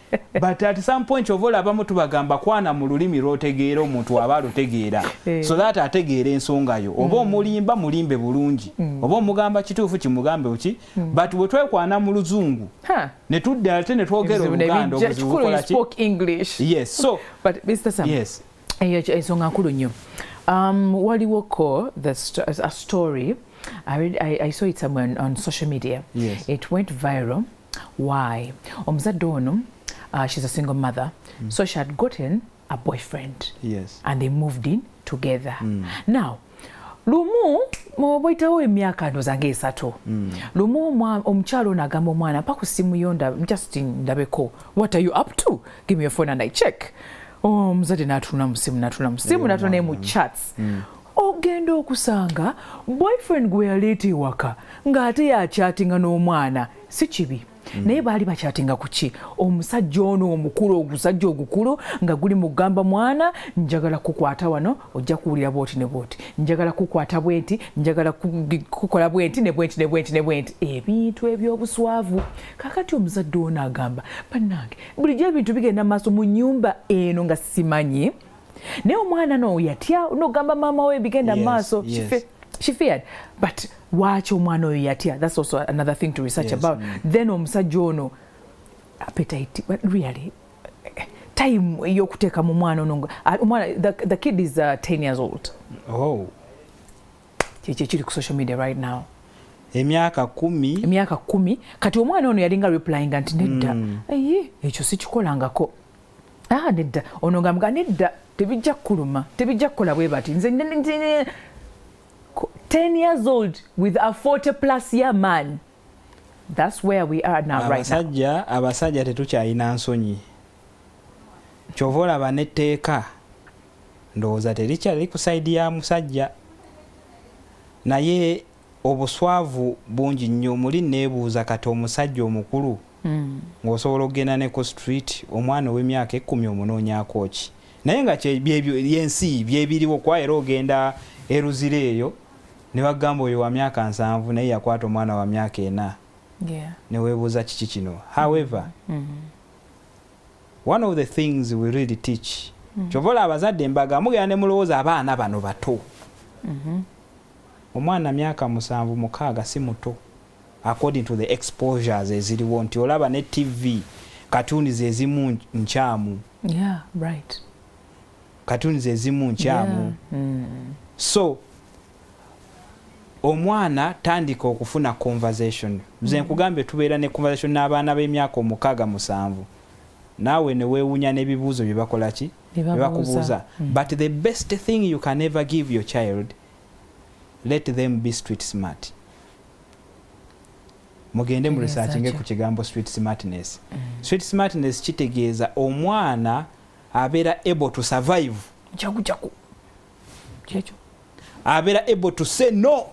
but at some point ovola abamu tubagamba kwana mu lulimi lwotegeera omuntu aba lutegeera so that ategeera ensonga yo oba omulimba mulimbe bulungi oba omugamba kituufu kimugambe uki but bwe twekwana mu luzungu ne tudda ate ne twogera oluganda obuzibukola ki English. Yes, so but Mr. Sam, yes, ensonga nkulu nnyo. Waliwo ko a story I saw it somewhere on social media. Yes. It went viral. Why? Omuzadde ono, she's a single mother, so she had gotten a boyfriend. Yes. And they moved in together. Now, lumu mwaitawo emyaka ndoza ng'esatu. Lumu omukyalo n'agamba omwana mpa ku simu yo Justin ndabeko. What are you up to? Give me your phone and I check. Omuzadde n'atula mu simu n'atula ne mu chats. Ogenda okusanga boyfriend gwe yaleeta ewaka ng'ate yakyatinga n'omwana si kibi. Naye baali bakyatinga ku ki? Omusajja ono omukulu ogusajja ogukulu nga guli mugamba mwana njagala kukwata wano ojja kuwulira bwoti ne bwoti, njagala kukwata bwenti, njagala kukola bwenti ne bwenti ne bwenti ne bwenti, ebintu eby'obuswavu. Kakati omuzadde ono agamba bannange bulijjo ebintu bigenda maaso mu nnyumba eno nga simanyi. Naye omwana no yatya n'ogamba maama we bigenda maaso. She feared. But watch omwana oyo yatya. That's also another thing to research about. Then omusajja ono appetite, but really time y'okuteeka mu mwana ono the kid is 10 years old. Oh. Kiri ku social media right now. Emyaka 10 kati omwana ono yalinga replying nti nedda ekyo sikikolangako. Nedda ono nga nedda tebijja kuluma tebijja kukola bwe bati nze 10 years old with a 40+ year man. That's where we are now right now. Abasajja tetukyalina nsonyi. Kyova olaba n'etteeka ndowooza terikyali ku sayidi ya musajja. Naye obuswavu bungi nnyo muli neebuuza kati omusajja omukulu ng'osobola okugenda ne ku street omwana ow'emyaka 10 omunoonyaako ki. Naye nga yensi byebiriwo kwa era ogenda eruzire eyo ne bagamba oyo wa myaka 7 naye yakwata omwana wa myaka 4. Ne weebuuza kiki kino. However, one of the things we really teach kyovola abazadde embaga mugenda ne mulowooza abaana bano bato. Omwana myaka 7-6 si muto according to the exposures eziriwo nti olaba ne TV cartoons ezimu nkyamu. Yeah, right. Cartoons ezimu nkyamu. So omwana tandika okufuna conversation. Nze nkugambe tubeera ne conversation n'abaana b'emyaka 6-7. Naawe ne weewunya n'ebibuuzo bye bakola ki? Bye bakubuuza. But the best thing you can ever give your child, let them be street smart. Mugende mu researchinge ku kigambo street smartness. Street smartness kitegeeza omwana abeera able to survive. Jagu. Kyekyo. Abeera able to say no,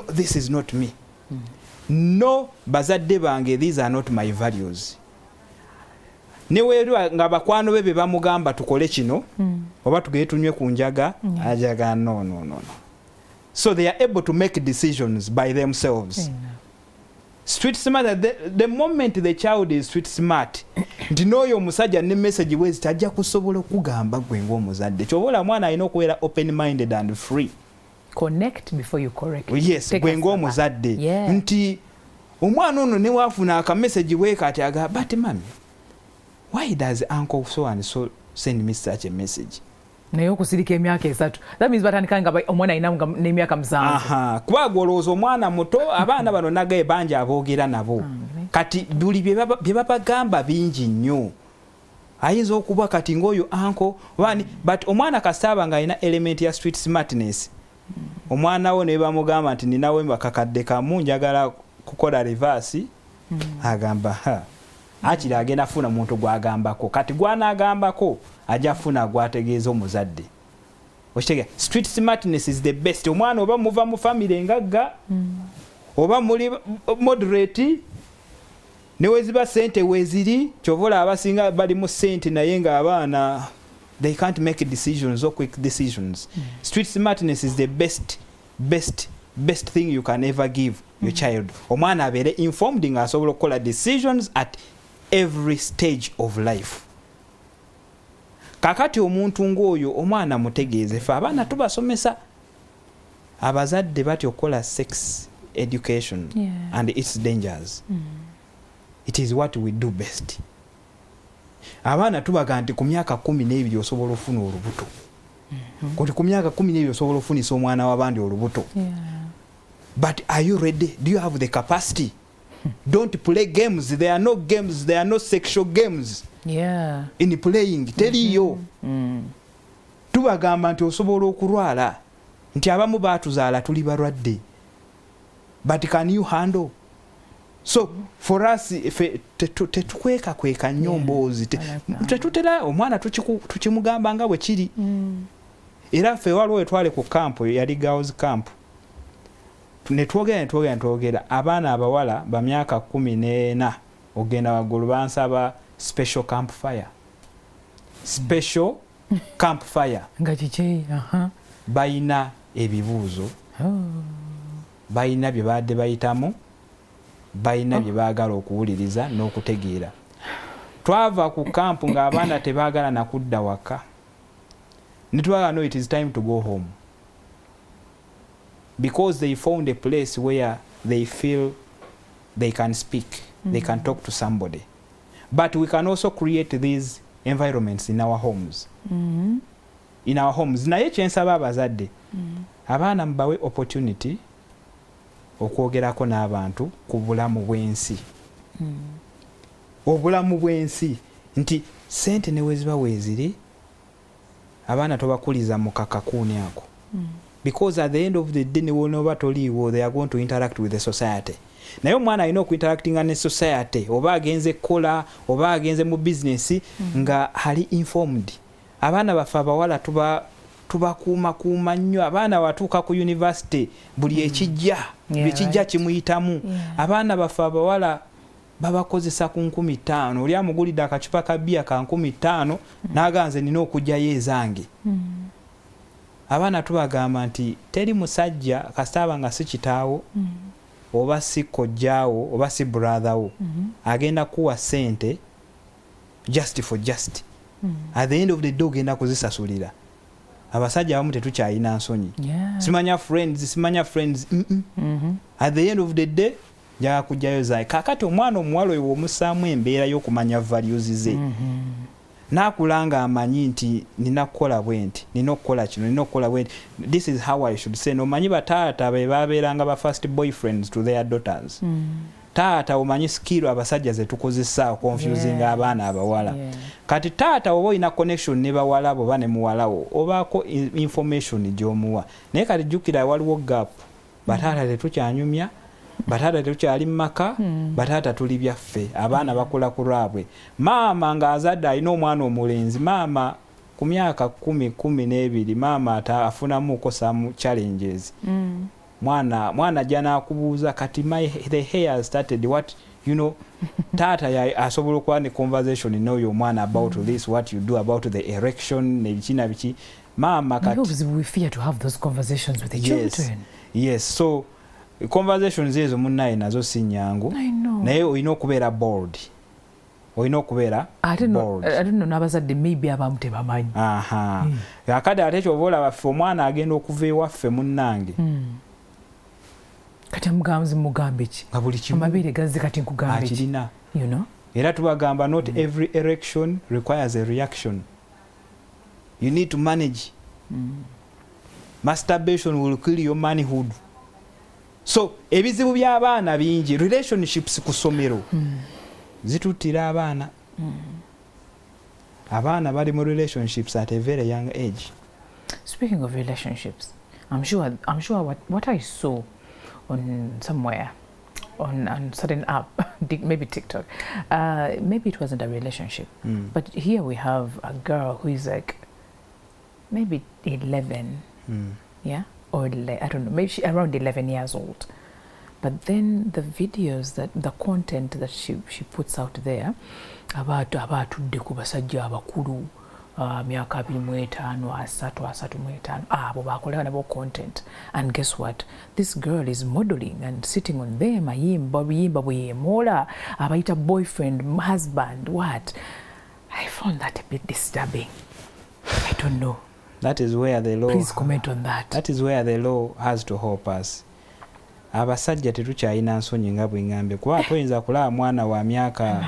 this is not me. No, bazadde bange, these are not my values. Ne weerwa nga bakwano bebe bamugamba tukole kino oba tugeye tunywe ku njaga ajaga no. So they are able to make decisions by themselves. Street smart, the moment the child is street smart, ndinoyo omusajja ne message wezi tajja kusobola okugamba gwe ng'omuzadde. Kyobola mwana alina okubeera open minded and free. Connect before you correct. Yes, gwe ng'omuzadde. Nti omwana ono ne waafuna aka message we kati aga but mami, why does uncle so and so send me such a message? Naye okusirika emyaka 3. That means batandika nga omwana alina n'emyaka 7. Kuba golooza omwana muto abaana bano nagaye bangi aboogera nabo. Kati buli bye babagamba bingi nnyo. Ayinza okuba kati ng'oyo uncle wani, but omwana kasaba nga alina element ya street smartness. Omwana wo ne bamugamba nti ninawe bakakadde kamu njagala kukola reverse. Agamba akiri agenda funa muntu gwagambako. Kati gwanaagambako ajja funa gwategeeza omuzadde. Okitege street smartness is the best. Omwana oba muva mu family engagga oba muli moderate ne weziba sente weziri kyovola abasinga bali mu sente naye nga abaana they can't make decisions or quick decisions. Street smartness is the best thing you can ever give your child. Omwana abeere informed nga asobola okukola decisions at every stage of life. Kakati omuntu ng'oyo omwana mutegeeze fe abaana tubasomesa abazadde batyo okukola sex education and its dangers. It is what we do best. Abaana tubaga nti ku myaka 12 osobola ofuna olubuto. Kati ku myaka 12 osobola ofunisa omwana w'abandi olubuto. But are you ready? Do you have the capacity? Don't play games. There are no games. There are no sexual games. In playing. Teriyo. Tubagamba nti osobola okulwala. Nti abamu baatuzaala tuli balwadde. But can you handle? So for us tetukweka nnyo mboozi. Tetutera omwana tukimugamba nga bwe kiri. Era ffe waliwo etwale ku camp yali girls camp. Netwogera abaana abawala ba myaka 14 ogenda waggulu bansaba special campfire. Special campfire. Nga kiki? Bayina ebibuuzo. Bayina bye badde bayitamu. Bayina bye baagala okuwuliriza n'okutegeera. Twava ku kampu ng'abaana tebaagala na kudda waka. Nitwaga know it is time to go home. Because they found a place where they feel they can speak, they can talk to somebody. But we can also create these environments in our homes. In our homes. Naye kyensaba abazadde. Abaana mbawe opportunity okwogerako n'abantu ku bulamu bw'ensi. Obulamu bw'ensi nti sente ne weziba weeziri abaana tobakuliza mu kakakuuni ako. Because at the end of the day ne wonoba toliiwo they are going to interact with the society. Naye omwana alina okuinteractinga ne society oba agenze kola oba agenze mu business nga ali informed. Abaana baffe abawala tubakuuma nnyo. Abaana watuuka ku university buli ekijja kimuyitamu. Abaana baffe abawala babakozesa ku 15,000 oli amugulidde akacupa ka bbiya ka 15,000 n'aganze nina okujjayo ezange. Abaana tubagamba nti teri musajja kasitaba nga si kitaawo oba si kojjaawo oba si brother wo agenda kuwa sente just for just. At the end of the day ogenda kuzisasulira. Abasajja abamu tetukyalina nsonyi. Simanya friends. At the end of the day jaga kujjayo zaye. Kakati omwana omuwala oyo omusaamu embeera y'okumanya values ze. Nakulanga amanyi nti nina kukola bwenti, nina okukola kino, nina okukola bwenti. This is how I should say. No manyi bataata be babeeranga ba first boyfriends to their daughters. Taata omanyi skill abasajja ze tukozesa confusing abaana abawala. Kati taata oba ina connection ne bawala bo bane muwalawo obaako information gy'omuwa. Naye kati jjukira waliwo gap. Bataata tetukyanyumya. Bataata tetukyali maka. Bataata tuli byaffe. Abaana bakola ku lwabwe. Maama ng'azadde alina omwana omulenzi. Maama ku myaka 10-12 maama afunamuuko some challenges. Mwana jana kubuuza kati the hair started what tata ya asobola okuba ne conversation n'oyo omwana about this, what you do about the erection nebikina biki. Maama kati we fear to have those conversations with the children. Yes, so conversations ezo munnaye nazo si nnyangu naye olina okubeera bold. Olina okubeera bold. I don't know n'abazadde maybe abamu tebamanyi. Akade ate kyobola baffe omwana agenda okuva ewaffe munnange. Kati mugambe ki? Amabeere gazze kati nkugambe ki? Akirina. Era tubagamba not every erection requires a reaction. You need to manage. Masturbation will kill your manhood. So ebizibu by'abaana bingi. Relationships ku ssomero zituttira abaana. Abaana bali mu relationships at a very young age. Speaking of relationships, I'm sure what I saw on somewhere on certain app, maybe TikTok, maybe it wasn't a relationship, but here we have a girl who is like maybe 11, or I don't know, maybe she around 11 years old. But then the videos, the content that she puts out there about abasajja abakulu myaka 25 abo bakola nabo content, and guess what, this girl is modeling and sitting on them ayimba bweyemola abayita boyfriend, husband, what. I found that a bit disturbing. I don't know. That is where the law, please comment on that. That is where the law has to help us. Abasajja tetukyalina nsonyi nga bwe ngambye, kuba toyinza kulaba mwana wa myaka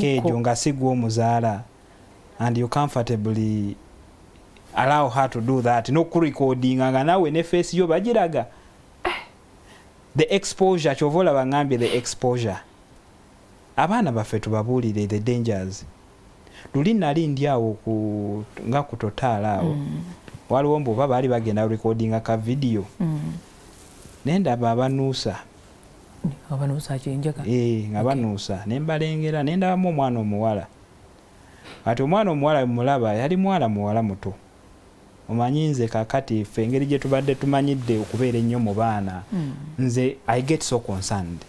egyo nga sigwa omuzaala and you comfortably allow her to do that, n'okurecordinga nga naawe ne face yo bagiraga. The exposure, kyova olaba ngambye the exposure. Abaana baffe tubabuulire the dangers. Luli nali ndi awo nga ku Total awo, waliwo mbu baali bagenda recordinga ka video. Nendaba abanuusa kyenjaga nga banuusa, nembalengera nendabamu omwana omuwala. Ati omwana omuwala mulaba yali muwala muto. Omanyi nze kakati ffe engeri gye tubadde tumanyidde okubeera ennyo mu baana, nze I get so concerned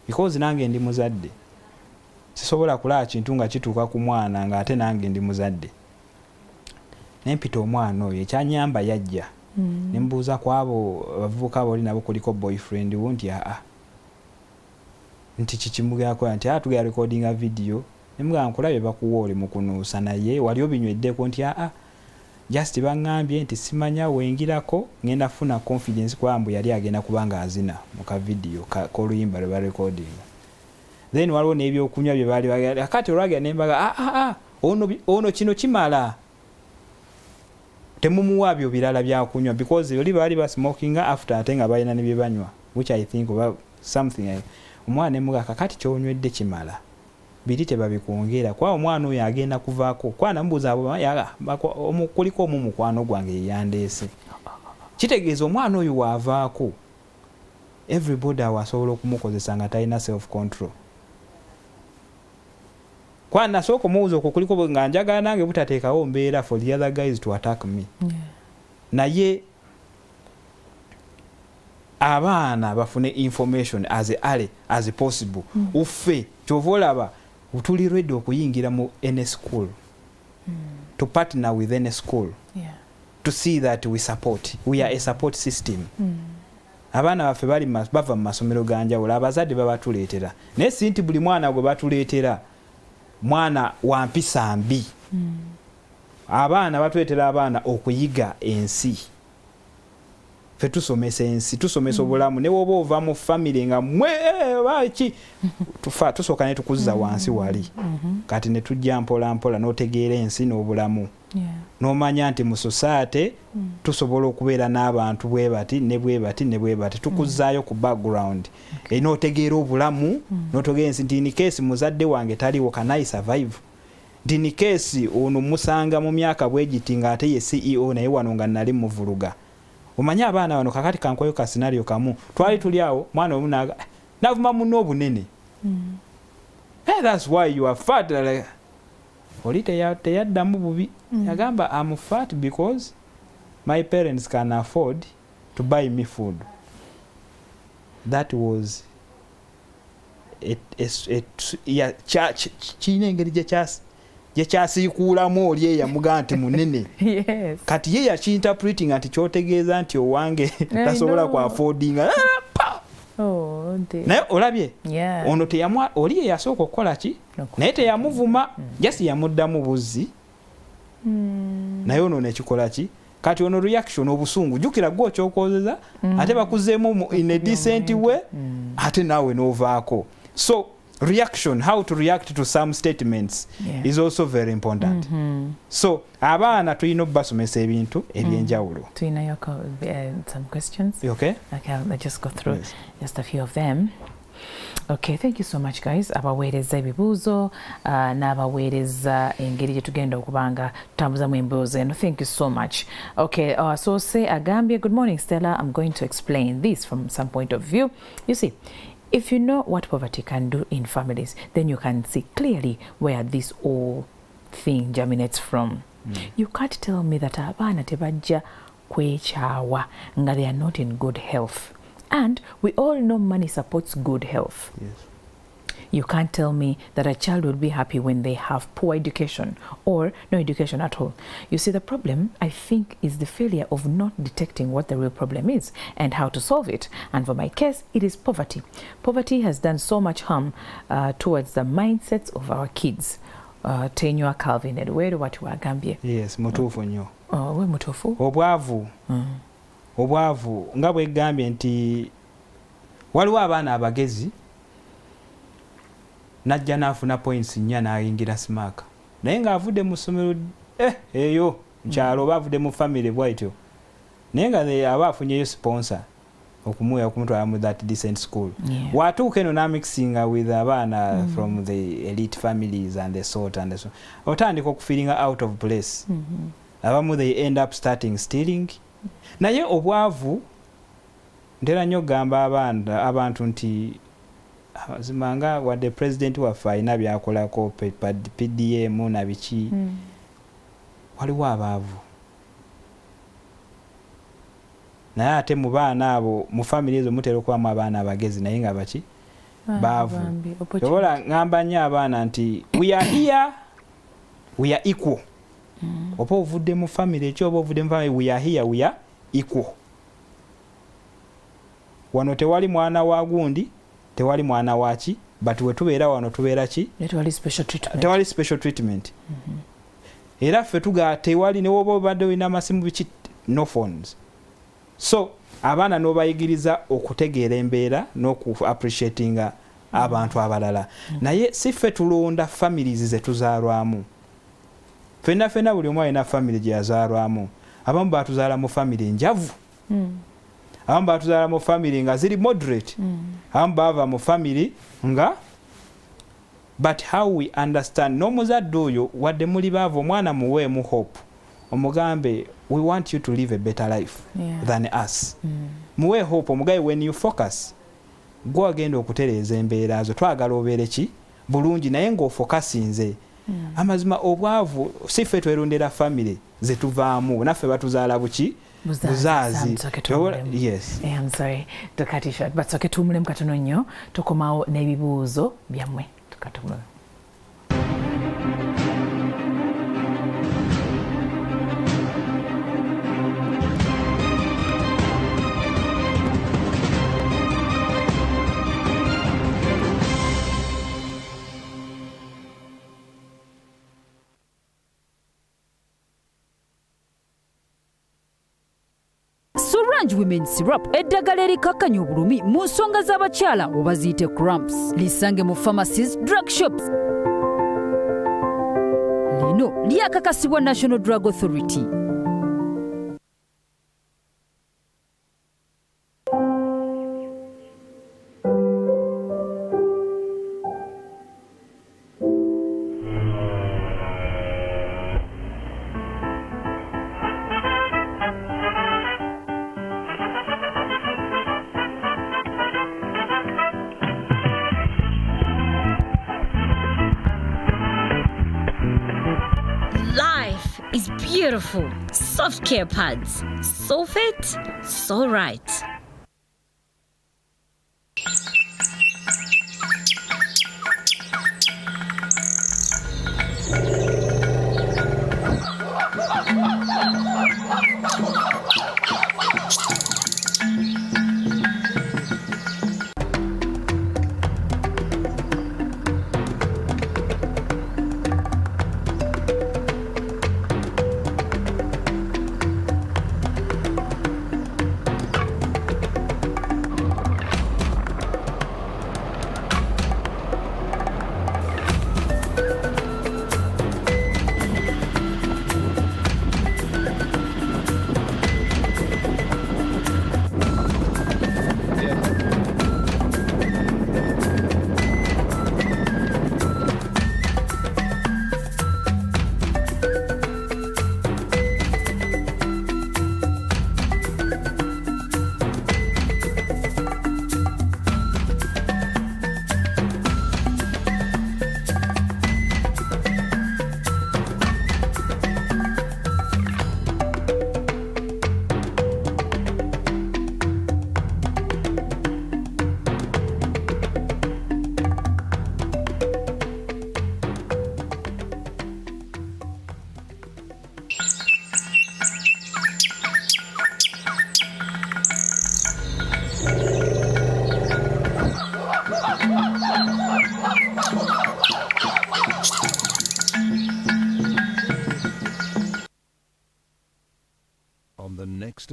because nange ndi muzadde, sisobola kulaba kintu nga kituuka ku mwana nga ate nange ndi muzadde. Nempita omwana oyo ekyanyamba yajja. Nembuuza kwabo abavubuka bali nabo kuliko boyfriend wo nti nti kikimugako nti tugera recordinga video. Nemugamba nkulabye bakuwa oli mu kunuusa naye wali obinyweddeeko nti just bangambye nti simanya wengirako ngenda funa confidence kwambu yali agenda kubanga azina mu ka video k'oluyimba lwe barecordinga. Then waliwo n'ebyokunywa bye baali bagala akati olwaga nembaga ono kino kimala. Temumuwabyo birala byakunywa because oli baali basmoking after ate nga balina ne bye banywa, which I think about something. Omwana nemuga kakati kyonywedde kimala, biri tebabikwongera kwa omwana oyo agenda kuvaako. Kwana mbuuza abo kuliko omu mukwano gwange yandeese, kitegeeza omwana oyo waavaako everybody awasobola okumukozesa nga talina self control. Kwa nasoko muuzo kuliko nga njagala nange butateekawo mbeera for the other guys to attack me. Naye abaana bafune information as early as possible. Uffe kyova olaba tuli ready okuyingira mu any school, to partner with any school, to see that we are a support system. Abaana baffe bali bava mu masomero ganjawulo, abazadde babatuleetera naye si nti buli mwana gwe batuleetera mwana wa mpisa mbi. Abaana batuleetera abaana okuyiga ensi. Ffe tusomesa ensi, tusomesa obulamu. Ne woba ova mu family nga baki tusooka ne tukuzza wansi wali, kati ne tujja mpola mpola n'otegeera ensi n'obulamu. N'omanya nti mu society tusobola okubeera n'abantu bwe bati ne bwe bati ne bwe bati, tukuzzaayo ku background n'otegeera obulamu, n'otegeera ensi nti in case muzadde wange taliwo can I survive, nti in case ono musanga mu myaka bwegiti nga ate ye CEO naye wano nga nali muvuluga. Omanya abaana wano kakati kankwayo ka scenario kamu, twali tuli awo mwana omu navuma muno obunene. That's why you are fat. Oli teyaddamu bubi. Yagamba I'm fat because my parents can afford to buy me food. That was kiyina engeri gye kyasiikuulamu oli eyamugaa nti munene. Kati ye yakinterpreting nti kyotegeeza nti owange tasobola ku affordinga. Naye olabye ono oli ye yasooka okukola ki naye teyamuvuma, jasi yamuddamu buzzi. Naye ono nekikola ki kati ono reaction obusungu jukira gwo kyokozeza ate bakuzeemu in a decent way ate naawe n'ovaako. So reaction, how to react to some statements is also very important. So abaana tulina obbasomesa ebintu ebyenjawulo. Tulina some questions. Okay, I'll just go through just a few of them. Okay, thank you so much guys. Abaweereza ebibuuzo n'abaweereza engeri gye tugenda okubanga tutambuzamu emboozi eno. Thank you so much. Okay, so say Agambia, good morning Stella. I'm going to explain this from some point of view. You see, if you know what poverty can do in families, then you can see clearly where this whole thing germinates from. You can't tell me that abaana tebajja kwekyawa nga they are not in good health. And we all know money supports good health. You can't tell me that a child will be happy when they have poor education or no education at all. You see, the problem, I think, is the failure of not detecting what the real problem is and how to solve it. And for my case, it is poverty. Poverty has done so much harm towards the mindsets of our kids. Tenywa Calvin Edward what wagambye. Yes, mutuufu nnyo. We mutuufu. Obwavu nga bwe gambye nti waliwo abaana abagezi najja n'afuna points nnya n'ayingira smaaka naye ng'avudde mu ssomero eyo nkyalo oba avudde mu family bw'atyo naye nga aba afunyeyo sponsor okumutwala mu that decent school. Watuuka eno n'amixinga with abaana from the elite families and the sort and so otandika okufiringa out of place. Abamu they end up starting stealing. Naye obwavu ntera nnyo gamba abantu nti zimanga wadde president waffe alina byakolako PDM na biki waliwo abaavu naye ate mu baana abo mu family ezo mutera okubamu abaana abagezi naye nga baki baavu. Tobola ngamba nnyo abaana nti we are here, we are equal. Oba ovudde mu family ekyo oba ovudde mu family, we are here, we are equal. Wano tewali mwana wa gundi, tewali mwana waki, but we tubeera wano tubeera ki? Tewali special treatment. Tewali special treatment. Era ffe tuga tewali ne woba obadde olina amasimu biki, no phones. So abaana n'obayigiriza okutegeera embeera n'oku appreciatinga abantu abalala. Naye si ffe tulonda families ze tuzaalwamu. Fena buli omu alina family gye yazaalwamu. Abamu batuzaala mu family njavu. Abamu batuzaala mu family nga ziri moderate. Abamu bava mu family nga but how we understand n'omuzadde oyo wadde muli baava omwana muweemu hope omugambe we want you to live a better life than us. Muwe hope omugabe when you focus gwe agenda okutereeza embeera zo twagala obeere ki bulungi naye ng'ofokasinze. Amazima obwavu si ffe twerondera family zetuvaamu naffe batuzaala buki buzaazi. Yes. I'm sorry to cut you short but soke tumulemu katono nnyo tukomawo n'ebibuuzo byammwe tukatumula. Women syrup eddagala erikakkanya obulumi mu nsonga z'abakyala oba ziyite cramps lisange mu pharmacies drug shops. Lino lyakakasibwa National Drug Authority. Beautiful soft care pads, so fit, so right.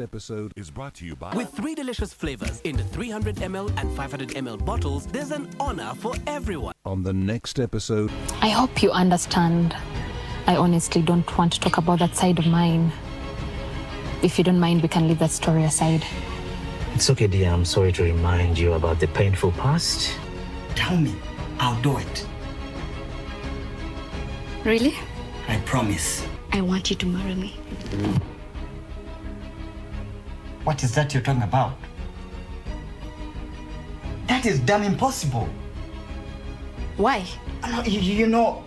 episode is brought to you by... With 3 delicious flavors in the 300 ml and 500 ml bottles, there's an honor for everyone. On the next episode... I hope you understand. I honestly don't want to talk about that side of mine. If you don't mind, we can leave that story aside. It's okay, dear. I'm sorry to remind you about the painful past. Tell me, I'll do it. Really? I promise. I want you to marry me. What is that you're talking about? That is damn impossible. Why? You know,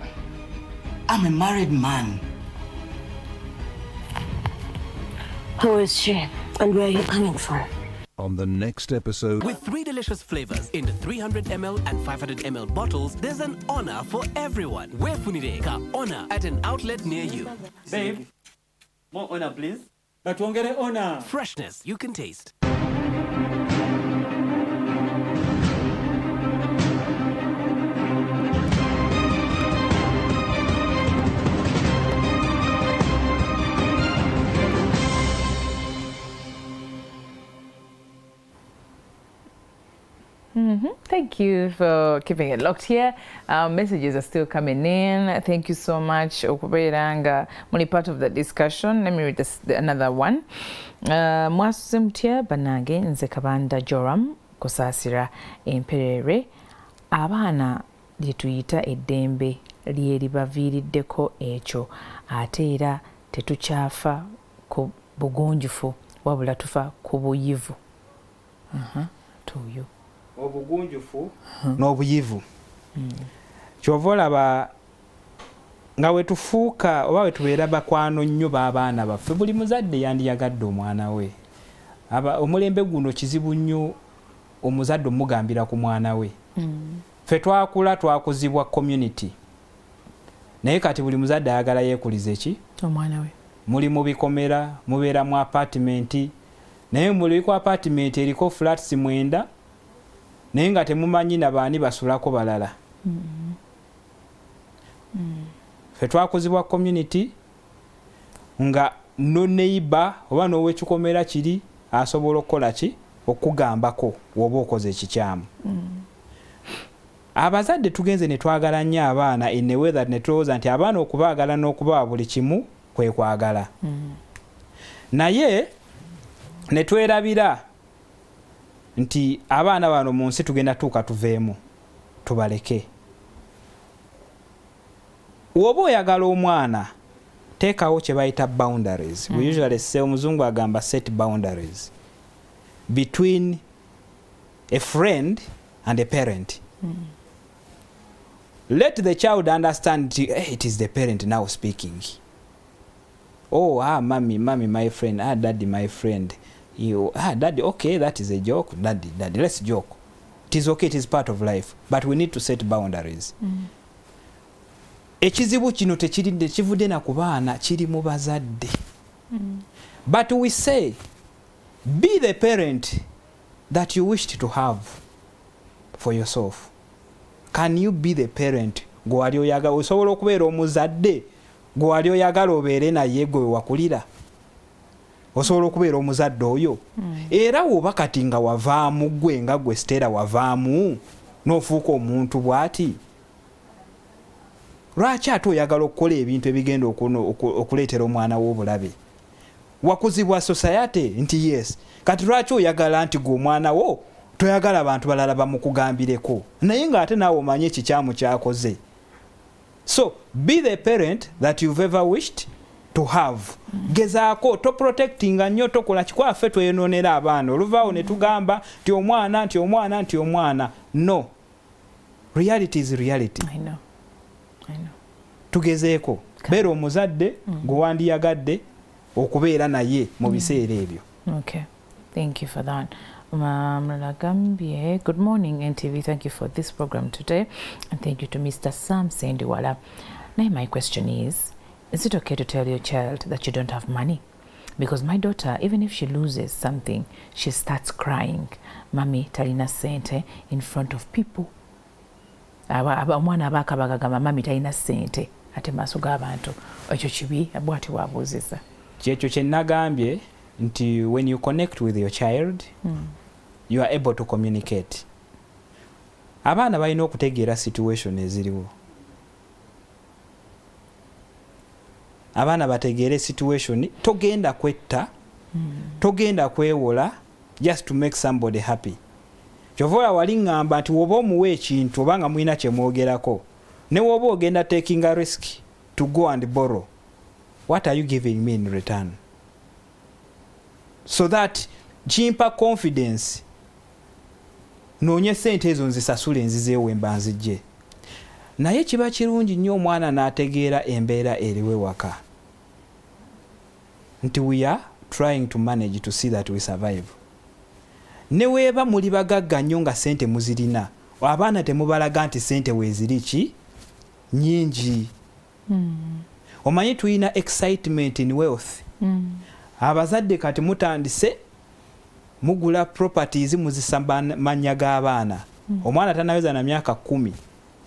I'm a married man. Who is she? And where are you coming from? On the next episode... With 3 delicious flavors in the 300 ml and 500 ml bottles, there's an honor for everyone. Wefunire ka honor at an outlet near you. Babe, more honor, please. But won't get honor. Freshness you can taste. Thank you for keeping it locked here. Messages are still coming in. Thank you so much. Okuberanga, only part of the discussion. Let me read another one. Mwasuze Mutya banage nze kabanda Joram kusasira emperere abaana lyetuyita eddembe lyeribaviiriddeko ekyo ate era tetukyafa ku bugunjufu wabula tufa ku buyivu. Tuyo obugunjufu n'obuyivu kyova olaba nga wetufuuka oba wetubeera bakwano nnyo b'abaana baffe buli muzadde yandiyagadde omwana we omulembe guno kizibu nnyo omuzadde omugambira ku mwana we ffe twakula twakuzibwa community naye kati buli muzadde ayagala yeekuliza eki omwana we muli mu bikomera mubeera mu apartment naye muli ku apartment eriko flats 9 naye nga temumanyi na baani basulako balala. Ffe twakuzibwa community nga no neighbor oba n'owekikomera kiri asobola okukola ki okugambako woba okoze ekikyamu. Abazadde tugenze ne twagala nnyo abaana in a way that ne tulowooza nti abaana okubaagala n'okubawa buli kimu kwe kwagala. Naye ne twerabira nti abaana bano mu nsi tugenda tuuka tuveemu tubaleke. Woba oyagala omwana teekawo kye bayita boundaries. We usually say omuzungu agamba set boundaries between a friend and a parent. Let the child understand hey, it is the parent now speaking. Oh, mommy, my friend. Daddy, my friend. You, daddy, okay, that is a joke. Daddy, let's joke. It is okay, it is part of life. But we need to set boundaries. Ekizibu kino tekirinde kivudde na ku baana kiri mu bazadde. But we say, be the parent that you wished to have for yourself. Can you be the parent gwali oyagala osobola okubeera omuzadde gwali oyagala obeere naye gwe wakulira? Osobola okubeera omuzadde oyo? Era woba kati nga wavaamu gwe nga gwe Stella wavaamu n'ofuuka omuntu bw'ati? Lwaki ate oyagala okukola ebintu ebigenda okuleetera omwana w'obulabe? Wakuzibwa society nti yes. Kati lwaki oyagala nti gwe omwana wo toyagala abantu balala bamukugambireko naye nga ate naawe omanye ekikyamu kyakoze? So be the parent that you've ever wished to have. Gezaako to protecting nnyo tokola kikwaffe tweyononera abaana oluvaawo ne tugamba nti omwana. No, reality is reality. I know. Tugezeeko beera omuzadde gwe wandiyagadde okubeera naye mu biseera ebyo. Okay, thank you for that. Good morning NTV, thank you for this program today and thank you to Mr. Sam Sendiwala. Now my question is it okay to tell your child that you don't have money? Because my daughter, even if she loses something, she starts crying, Mami talina sente, in front of people. Omwana abakabagamba mami talina sente ate maaso g'abantu. Ekyo kibi bw'ati bw'abuuzizza. Kyekyo kye nagambye nti when you connect with your child you are able to communicate. Abaana balina okutegeera situation eziriwo. Abaana bategeere situation, togenda kwetta, togenda kwewola just to make somebody happy. Kyova wali ngamba nti woba omuwa ekintu obanga mulina kye mwogerako, ne woba ogenda taking a risk to go and borrow, what are you giving me in return? So that kimpa confidence noonye sente ezo nzisasule nzizeewo emba nzijje. Naye kiba kirungi nnyo omwana n'ategeera embeera eriwe waka nti we are trying to manage to see that we survive. Ne weeba muli bagagga nnyo nga sente muzirina, abaana temubalaga nti sente weeziri ki nnyingi. Omanyi tulina excitement in wealth. Abazadde kati mutandise mugula properties muzisamba mannya g'abaana. Omwana tanaweza na myaka 10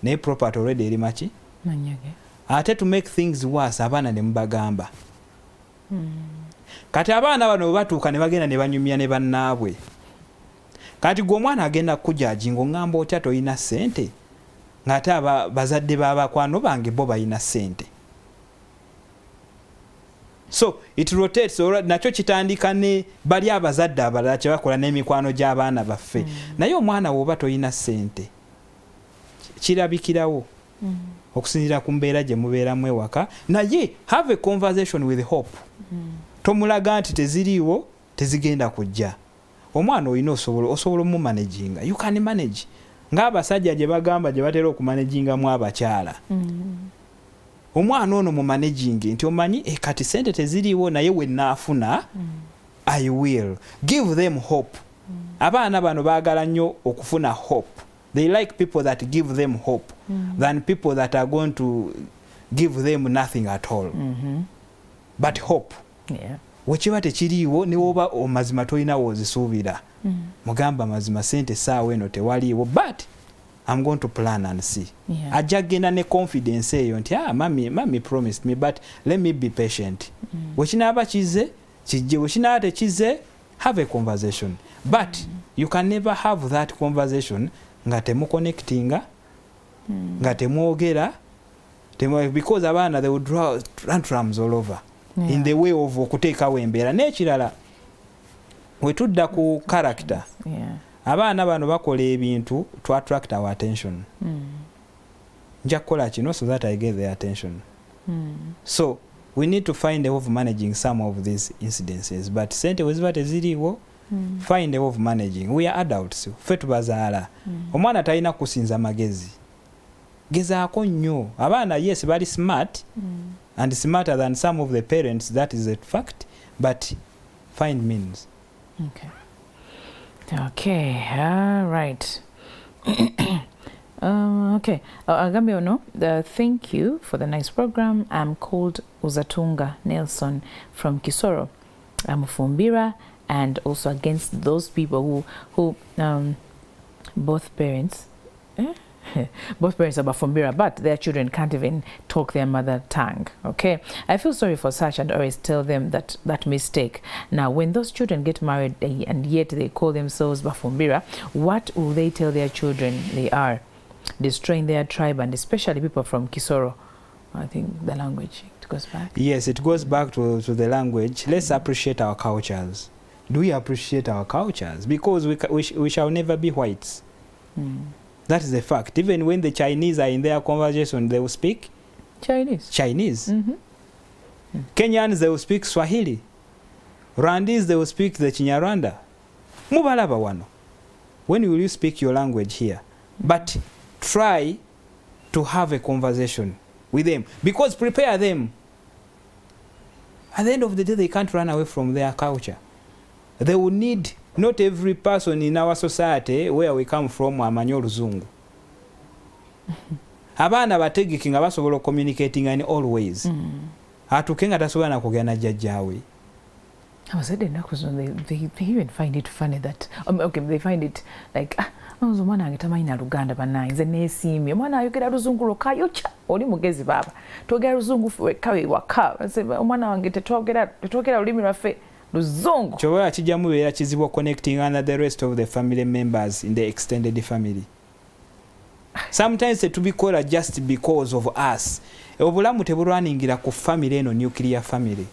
naye property already eri maki manyage. Ate to make things worse abaana ne mbagamba. Kati abaana bano batuuka ne bagenda ne banyumya ne bannaabwe. Kati gwe omwana agenda kujaji ng'ongamba otya toyina sente ng'ate bazadde b'abakwano bange bo bayina sente. So it rotates, nakyo kitandika ne bali abazadde abalala kye bakola n'emikwano gy'abaana baffe. Naye omwana woba toyina sente kirabikirawo okusinziira ku mbeera gye mubeeramu ewaka. Naye have a conversation with hope. Tomulaga nti teziriiwo tezigenda kujja. Omwana olina osobola mu managinga. You can manage. Ng'abasajja gye bagamba gye batera okumanaginga mu abakyala. Omwana ono mu managing nti omanyi kati sente teziriiwo naye we naafuna I will give them hope. Abaana bano baagala nnyo okufuna hope. They like people that give them hope than people that are going to give them nothing at all. But hope. Yeah. Wekiba tekiriiwo ne woba omazima tolina wozisuubira. Mugamba mazima sente saawa eno tewaliiwo, but I'm going to plan and see. Yeah. Ajja genda ne confidence eyo nti mami promised me, but let me be patient. Wekinaaba kize kijje, wekinaaba tekize have a conversation. But you can never have that conversation nga temu connectinga, nga temwogera, because abaana they would draw tantrums all over. Yeah. In the way of okuteekawo embeera. N'ekirala we tudda ku character. Yeah. Abaana bano bakola ebintu to attract our attention. Nja kukola kino so that I get their attention. So we need to find a way of managing some of these incidences. But sente weziba teziriiwo, find a way of managing. We are adults. Ffe tubazaala. Omwana talina kusinza magezi. Gezaako nnyo. Abaana yes bali smart and smarter than some of the parents, that is a fact, but find means. Okay. Okay, all right. Okay, Agambe ono, thank you for the nice program. I'm called Uzatunga Nelson from Kisoro. I'm a Fumbira, and also against those people who both parents both parents are Bafumbira, but their children can't even talk their mother tongue. Okay, I feel sorry for such and always tell them that mistake. Now, when those children get married and yet they call themselves Bafumbira, what will they tell their children they are? Destroying their tribe, and especially people from Kisoro. I think the language, it goes back. Yes, it goes back to the language. Let's appreciate our cultures. Do we appreciate our cultures? Because we shall never be whites. That is a fact. Even when the Chinese are in their conversation, they will speak Chinese. Kenyans, they will speak Swahili. Rwandese, they will speak the Chinyarwanda. Mubalaba wano. When will you speak your language here? But try to have a conversation with them, because prepare them. At the end of the day, they can't run away from their culture. They will need. Not every person in our society where we come from amanyi oluzungu. Abaana bategeke nga basobola communicating in all ways. Atuke nga tasobola na kugenda jjajjaawe. They even find it funny that okay, they find it like omwana wange tamanyi na Luganda bannange nze neesiimye omwana ayogera luzungu lwokka yocha oli mugezi baba twogera luzungu wekka waka omwana wange tetwogera olulimi lwaffe luzungu kyobola kijjamu beera kizibu connecting under the rest of the family members in the extended family. Sometimes tubikola just because of us. Obulamu tebulwaningira ku family eno nuclear family.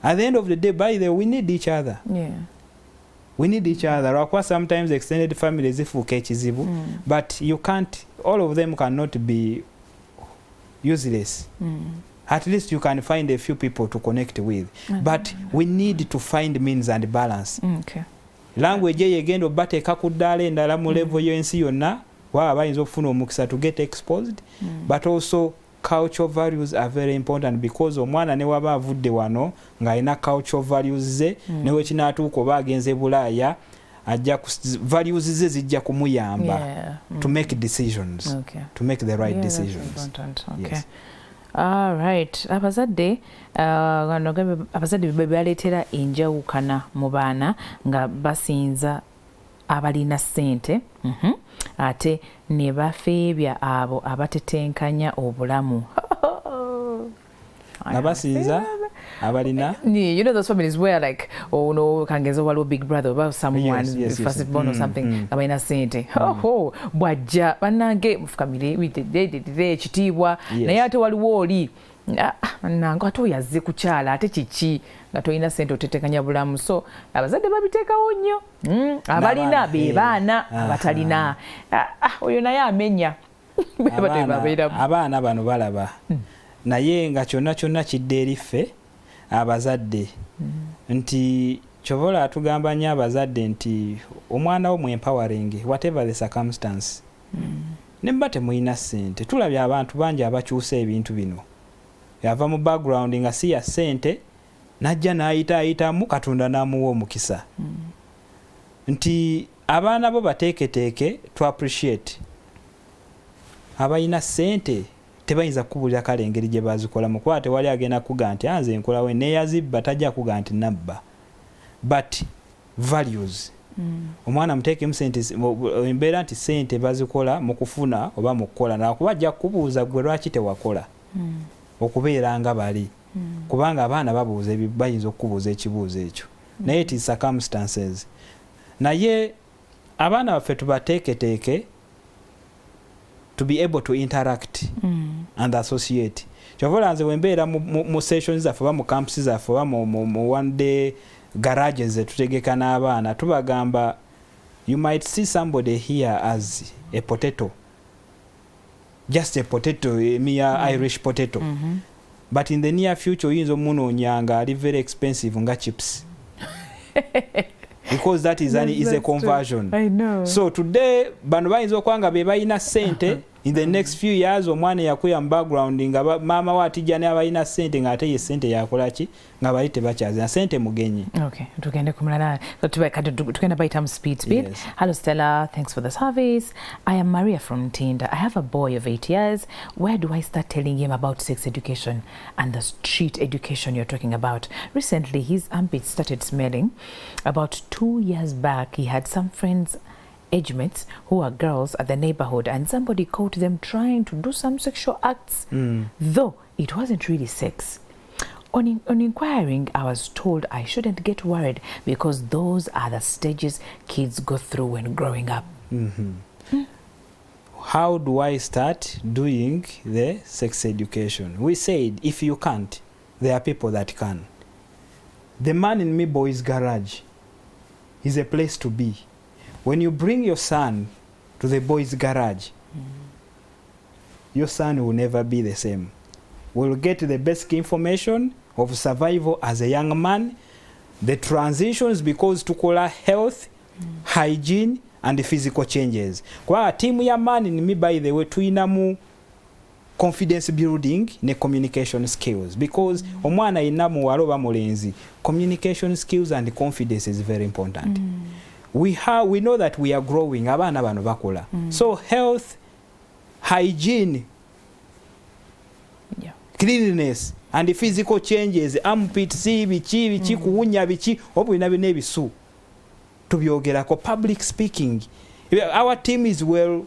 At the end of the day, by the way, we need each other. Yeah. We need each other. Lwakuba sometimes extended families zifuuka ekizibu, but you can't, all of them cannot be useless. At least you can find a few people to connect with. But we need to find means and balance. Okay. Language yegenda obateeka ku ddaala endala mu level y'ensi yonna waba bayinza okufuna omukisa to get exposed, but also cultural values are very important because omwana ne waba avudde wano ng'alina cultural values ze newe kinaatuuka oba agenze Bulaaya ajja values ze zijja kumuyamba to make decisions, to make the right decisions. Okay. Yes. All right. Abazadde baleetera enjawukana mu baana nga basinza abalina ssente ate ne bafeebya abo abatetenkanya obulamu. Nabasinza abalina, you know those families where like, oh no, kangeza waliwo big brother about someone first born or something abalina ssente bwajja bannange family bidde ekitiibwa naye ate waliwo oli nange ate oyazze kukyala ate kiki nga tolina ssente otetekanya bulamu. So abazadde babiteekawo nnyo. Abalina be baana abatalina oyo naye amenya abaana bano balaba naye nga kyonna kidde eriffe abazadde nti kyobola atugamba nnyo abazadde nti omwana wo mwempowering whatever the circumstance. Ne mba temulina ssente, tulabye abantu bangi abakyusa ebintu bino, yava mu background nga si ya ssente najja n'ayitaayitamu Katonda n'amuwa omukisa. Nti abaana bo bateeketeeke to appreciate. Abalina ssente tebayinza kubulira kale engeri gye bazikolamu kuba tewali agenda kuga nti anze nkola we neyazibba tajja kuga nti nabba. But values, omwana muteekemu ssente, embeera nti ssente bazikola mu kufuna oba mu kukola nakuba ajja kubuuza gwe lwaki tewakola okubeera nga bali, kubanga abaana babuuza bayinza okubuuza ekibuuzo ekyo naye it is circumstances. Naye abaana baffe tubateeketeeke to be able to interact and associate. Kyovola nze wembeera mu sessions zaffe oba mu campuses zaffe oba mu one day garages tutegeka n'abaana tubagamba you might see somebody here as a potato, just a potato, a mere Irish potato, but in the near future oyinza omunoonyanga ali very expensive nga chips. Because that is a conversion. I know. So today bano bayinza okwanga be bayina ssente in the next few years omwana yakuya mu background nga maama we atijja ne abalina ssente ng'ate ye ssente yakola ki nga bali tebakyazina ssente mugenyi. Okay, tugende ku mulala. Tugenda bayitamu speed. Yes. Hello Stella, thanks for the service. I am Maria from Tinda. I have a boy of 8 years. Where do I start telling him about sex education and the street education you're talking about? Recently his armpits started smelling. About 2 years back he had some friends, age mates, who are girls at the neighborhood, and somebody caught them trying to do some sexual acts, though it wasn't really sex. On inquiring, I was told I shouldn't get worried because those are the stages kids go through when growing up. How do I start doing the sex education? We said if you can't, there are people that can. The Man in Me Boys Garage is a place to be. When you bring your son to the boys' garage, your son will never be the same. We'll get the basic information of survival as a young man, the transitions because tukola health, hygiene, and the physical changes. Kwa team ya Man in Me, by the way, tuinamu confidence building ne communication skills because omwana inamu waroba mulenzi, communication skills and confidence is very important. We know that we are growing, abaana bano bakola. So health, hygiene, cleanliness and the physical changes, armpits bichi kuwunya bichi obulina bino ebisu tubyogerako. Public speaking, our team is well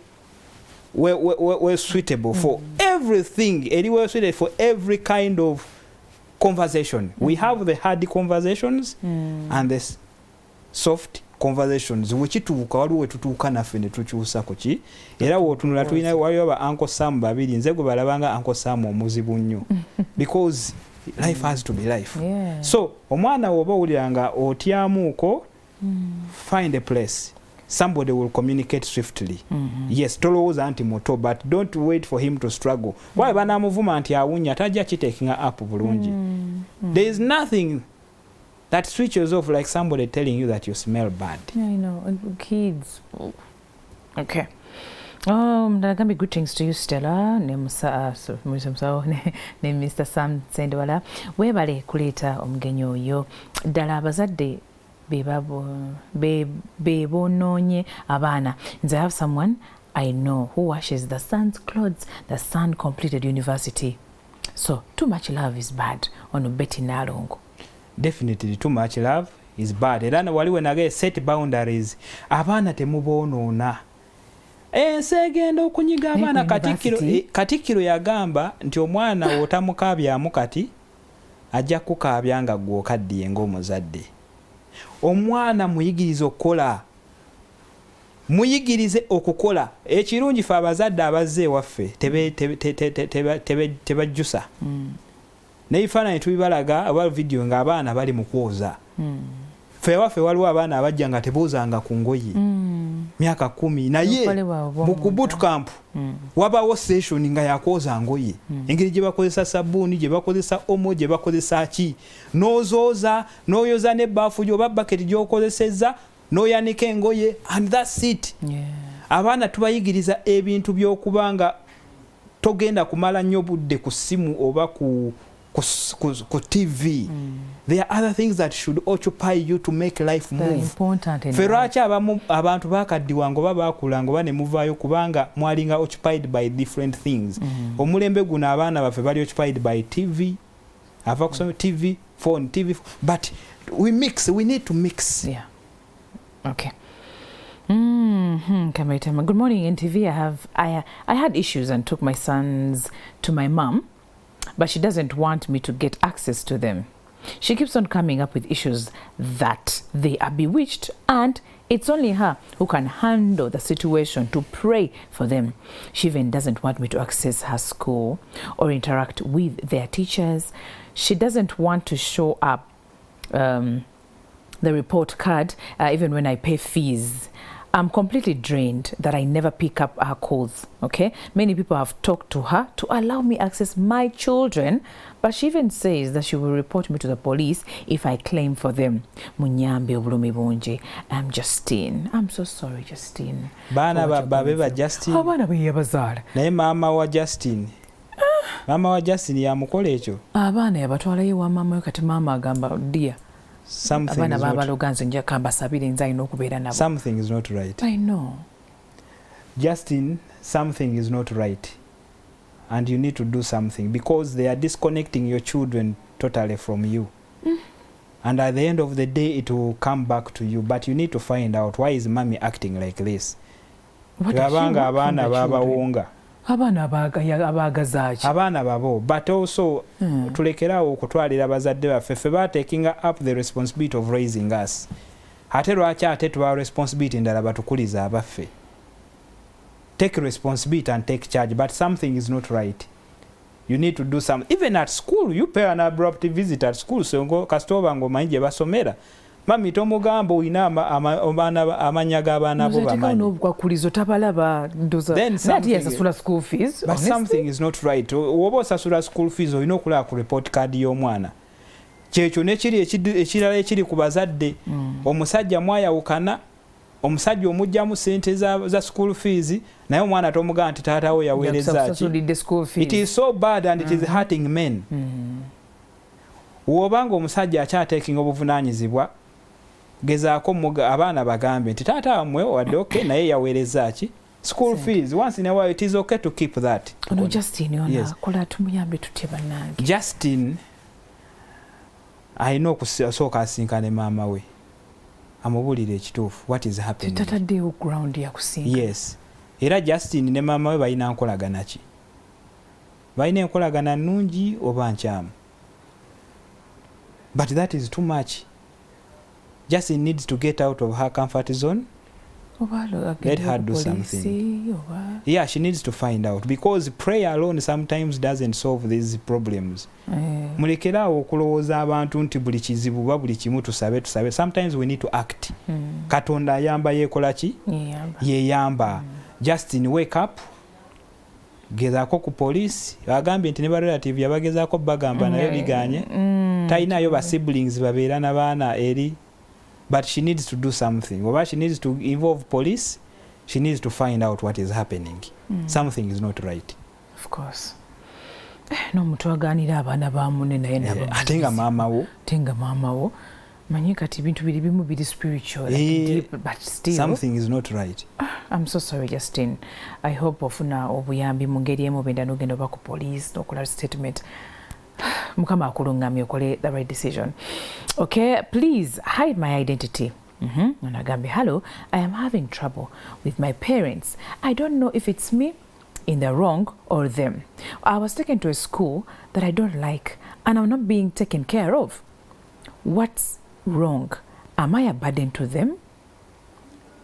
suitable for everything, well suited for every kind of conversation. We have the hard conversations and the soft conversations wekituuka waliwo wetutuuka naffe ne tukyusako ki era wootunula tulina waliwo ba Uncle Sam babiri nze gwe balabanga Uncle Sam omuzibu nnyo because life has to be life. So omwana woba owuliranga otyamuuko find a place. Somebody will communicate swiftly. Yes, tolowooza nti muto, but don't wait for him to struggle. Why banamuvuma nti awunya tajja kitakinga up bulungi. There is nothing that switches off like somebody telling you that you smell bad. Yeah, I know. Kids. Okay. Nagambi greetings to you, Stella. Ne Mr. Sam Sendiwala. Webale kuleta omugenyi oyo. Ddala abazadde bebonoonye abaana. Nze I have someone I know who washes the son's clothes. The son completed university. So too much love is bad. Ono Betty Nalongo. Definitely too much love is bad. Era waliwe nage set boundaries. Abaana temuboonoona. Segenda okunyiga abaana Katikkiro yagamba nti omwana wotamukaabyamu kati ajja kukaabya nga gw'okaddiye ng'omuzadde. Omwana muyigirize okukola. Muyigirize okukola. Ekirungi fe abazadde abazze ewaffe tebajjusa. N'ebifaananyi tubibalaga aba video ng'abaana bali mu kwoza. Fe ewaffe waliwo abaana abajja nga teboozanga ku ngoye. Myaka 10 naye mu bootcamp wabawo session nga yakwoza ngoye. Engeri gye bakozesa sabbuuni, gye bakozesa omo, gye bakozesa ki. N'ozooza, n'oyoza n'ebbaafu gyo oba bucket gy'okozesezza, n'oyanika engoye, and that's it. Abaana tubayigiriza ebintu by'okubanga togenda kumala nnyo budde ku ssimu oba ku TV. There are other things that should occupy you to make life move. Ferwachi abantu bakaddiwa ngo babakula ngo bane muvaayo kubanga mwalinga occupied by different things. Omulembe guno abaana bafe bali occupied by TV. Ava kusoma TV, phone, but we need to mix. Yeah. Okay. Good morning, NTV. I had issues and took my sons to my mom, but she doesn't want me to get access to them. She keeps on coming up with issues that they are bewitched and it's only her who can handle the situation to pray for them. She even doesn't want me to access her school or interact with their teachers. She doesn't want to show up the report card even when I pay fees. I'm completely drained that I never pick up her calls, okay? Many people have talked to her to allow me access my children, but she even says that she will report me to the police if I claim for them. Munyambe obulumi bungi. I'm Justine. I'm so sorry, Justine. Baana babeba Justine. Abaana beyabazaala. Naye maama wa Justine. Maama wa Justine yamukola ekyo. Abaana yabatwalayo wa maama we kati maama agamba dear. Something is not right. I know. Justin, something is not right. And you need to do something because they are disconnecting your children totally from you. And at the end of the day, it will come back to you. But you need to find out why is mommy acting like this. Abaana abagazaaki. Abaana babo, but also tulekerawo okutwalira abazadde baffe ffe taking up the responsibility of raising us. Ate lwaki ate tuba responsibility endala batukuliza abaffe. Take responsibility and take charge, but something is not right. You need to do something. Even at school, you pay an abrupt visit at school, so ngo kasitoba ngomanyi gye basomera. Mami tomugambo oyina amanya g'abaana bo bamanyi. But something is not right. Oba osasula school fees olina okulaba ku report card y'omwana. Kyekyo ekirala ekiri ku bazadde. Omusajja mwayawukana, omusajja omugyamu ssente za school fees, naye omwana tomugamba nti taatawo yaweereza ki. It is so bad and it is hurting men. Wobanga omusajja akyateekinga obuvunaanyizibwa, gezaako abaana bagambe nti taata wamwe wadde okay naye yaweereza ki school fees once in a while. It is okay to keep that. Ono Justine yona kola tumuyambe tutye bannange. Justine alina okusooka asinkane maama we amubulire ekituufu what is happening. Tataddeewo ground ya kusinka. Yes. Era Justine ne maama we balina nkolagana ki? Balina enkolagana nnungi oba nkyamu? but that is too much. Just needs to get out of her comfort zone. Let her do something. Yeah, she needs to find out, because prayer alone sometimes doesn't solve these problems. Mulekerawo okulowooza abantu nti buli kizibu ba buli kimu tusabe. Sometimes we need to act. Katonda ayamba yekola ki? Yeyamba. Justin, wake up. Gezaako ku police. Agambye nti ne ba relative yabagezaako bagamba nayo biganye. Talinayo ba siblings babeera na baana eri. But she needs to do something. Or she needs to involve police. She needs to find out what is happening. Something is not right. Of course. No mutwaganira abaana bamune naye nabo. Atenga mama wo. Tenga mama wo. Manyi kati bintu biri bimu biri spiritual. But still. Something is not right. I'm so sorry, Justin. I hope ofuna obuyambi mu ngeri emu benda n'ogenda oba ku police n'okola statement. Mukama akulungamye okole the right decision. Okay, please hide my identity. Nanagambe, hello, I am having trouble with my parents. I don't know if it's me in the wrong or them. I was taken to a school that I don't like and I'm not being taken care of. What's wrong? Am I a burden to them?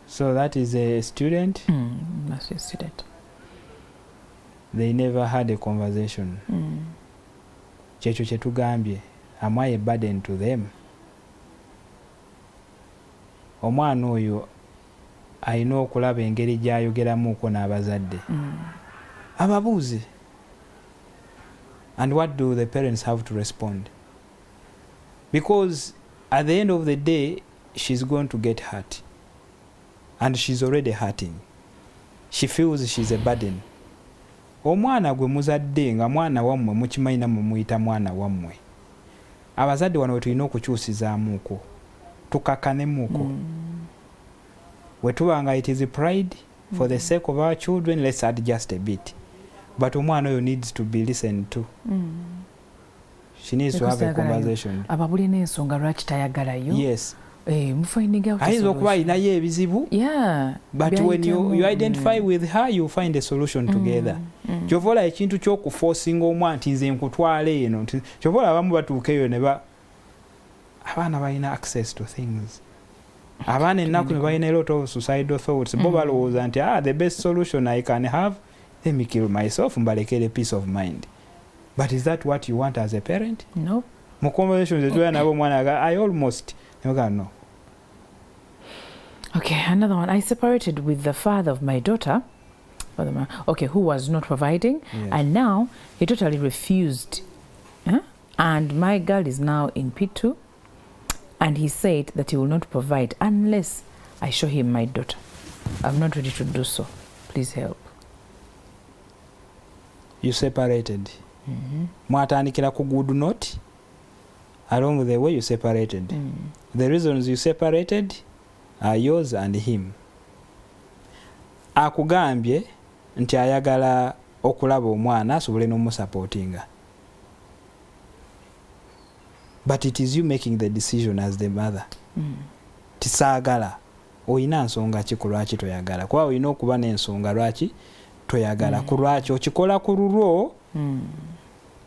So that is a student? That's a student. They never had a conversation. Kyekyo kye tugambye, am I a burden to them? Omwana oyo alina okulaba engeri gy'ayogeramuuko n'abazadde. Ababuuze. And what do the parents have to respond? Because at the end of the day, she's going to get hurt. And she's already hurting. She feels she's a burden. Omwana gwe muzadde nga mwana wammwe mukimanyi mumuyita mwana wammwe. Abazadde wano tulina okukyusizaamuuko. Tukakanemuuko. Wetubanga it is pride for the sake of our children, let's adjust a bit. But omwana oyo needs to be listened to. She needs to have a conversation. Ababuli n'ensonga lwaki tayagalayo. Yes. Ayinza okuba alinayo ebizibu. But when you identify with her, you find a solution together. Kyovola ekintu ky'okuforcinga omwana nti nze nkutwale eno. Kyovola abamu batuuka eyo ne ba abaana balina access to things. Abaana ennaku ne balina a lot of suicidal thoughts. Bo balowooza nti the best solution I can have, let me kill myself, mbalekere peace of mind. But is that what you want as a parent? No. Mu conversations etubeera nabo omwana I almost no. Okay, another one. I separated with the father of my daughter, who was not providing, and now he totally refused. And my girl is now in P2, and he said that he will not provide unless I show him my daughter. I'm not ready to do so. Please help. You separated. Mwatandikira ku good note. Along the way you separated. The reasons you separated are yours and him. Akugambye nti ayagala okulaba omwana asobole n'omusupportinga. But it is you making the decision as the mother. Tisaagala. Oyina nsonga ki ku lwaki toyagala. Kuba oyina okuba n'ensonga lwaki toyagala. Ku lwaki okikola ku lulwo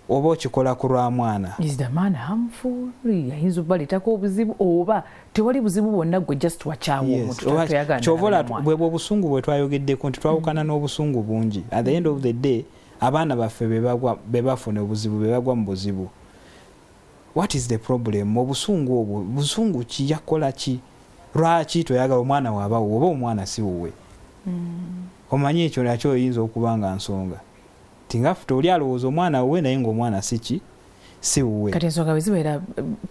oba okikola ku lwa mwana. Is the man harmful? Ayinza obaleetako obuzibu oba tewali buzibu bwonna gwe just wakyawo omuntu toyagala. Kyovola bwe obusungu bwe twayogeddeko nti twawukana n'obusungu bungi. At the end of the day, abaana baffe be bafuna obuzibu be bagwa mu buzibu. What is the problem? Obusungu obwo busungu ki yakola ki? Lwaki toyagala omwana waabawo oba omwana si wuwe? Omanyi ekyo nakyo oyinza okuba nga nsonga. Tingafu toli alowooza omwana wuwe naye ng'omwana si wuwe. Kati ensonga bwe zibeera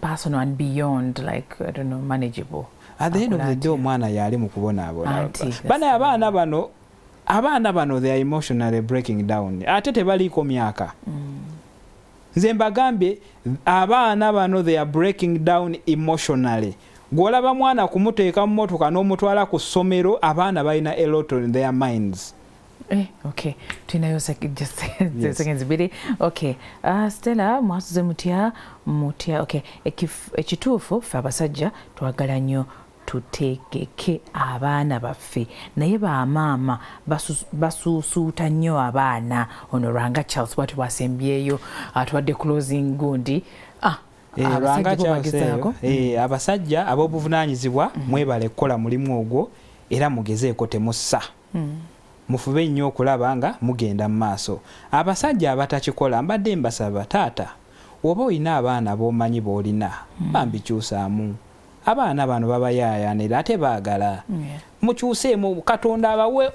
personal and beyond, like, I don't know, manageable. At the end of the day omwana yali mu kubonaabona. Bana abaana bano they are emotionally breaking down. Ate tebaliiko myaka. Nze mbagambye abaana bano they are breaking down emotionally. Gwolaba mwana kumuteeka mu motoka n'omutwala ku ssomero, abaana balina a lot in their minds. Okay. Tunayo seconds biri. Okay. Stella, Mwasuze Mutya. Okay. Ekituufu ffe abasajja twagala nnyo tutegeke abaana baffe naye bamaama basuusuuta nnyo abaana ono Ranga Charles bwati bwasembyeyo atuwadde closing gundi abasajja ab'obuvunaanyizibwa mwebale kukola mulimu ogwo era mugezeeko temussa mufube nnyo okulaba nga mugenda mu maaso. Abasajja abatakikola mbadde mbasaba taata oba olina abaana b'omanyi b'olina bambikyusaamu. Abaana bano babayaayaanira ate baagala mukyuseemu Katonda abawe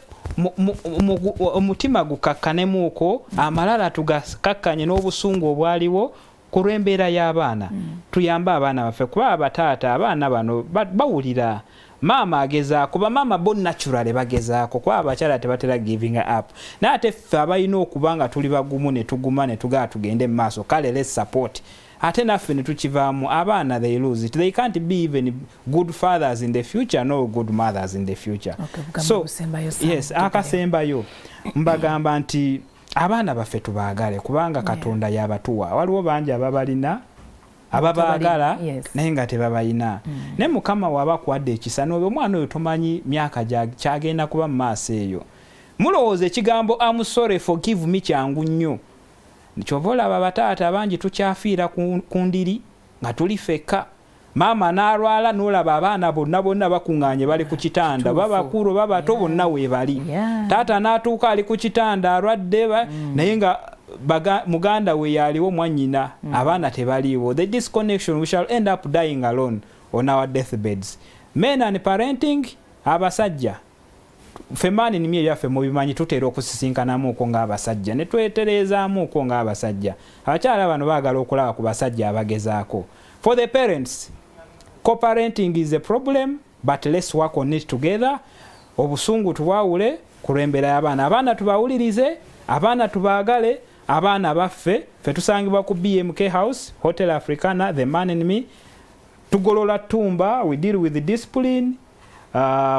omutima gukakkanemuuko amalala tugakakkanye n'obusungu obwaliwo ku lw'embeera y'abaana. Tuyambe abaana baffe kuba abataata abaana bano bawulira maama agezaako bamaama bo naturally bagezaako kuba abakyala tebatera giving up naye ate ffe abalina okuba nga tuli bagumu ne tuguma ne tugaa tugende mu maaso kale let's support ate naffe ne tukivaamu abaana they lose it. They can't be even good fathers in the future nor good mothers in the future. So yes akasembayo mbagamba nti abaana baffe tubaagale kubanga Katonda yabatuwa waliwo bangi ababalina ababaagala naye nga tebabalina ne Mukama waba kwadde ekisa n'oyo omwana oyo tomanyi myaka kyagenda kuba mu maaso eyo. Mulowooza ekigambo I'm sorry forgive me kyangu nnyo. Kyova olaba bataata bangi tukyafiira ku ndiri nga tuli fekka. Maama n'alwala n'olaba abaana bonna bakuŋŋaanye bali ku kitanda babakulu babato bonna weebali. Taata n'atuuka ali ku kitanda alwadde naye nga muganda we yaliwo mwannyina abaana tebaliiwo. The disconnection we shall end up dying alone on our deathbeds. Men and parenting abasajja femani nimye byaffe mubimanyi tutera okusisinkanamu uko ng'abasajja ne tweterezaamu uko ng'abasajja. Abakyala bano baagala okulaba ku basajja abagezaako. For the parents, co-parenting is a problem but let's work on it together. Obusungu tuwawule ku lw'embeera y'abaana. Abaana tubawulirize, abaana tubaagale, abaana baffe ffe tusangibwa ku BMK House, Hotel Africana, The Man in Me. Tugolola tumba, we deal with the discipline,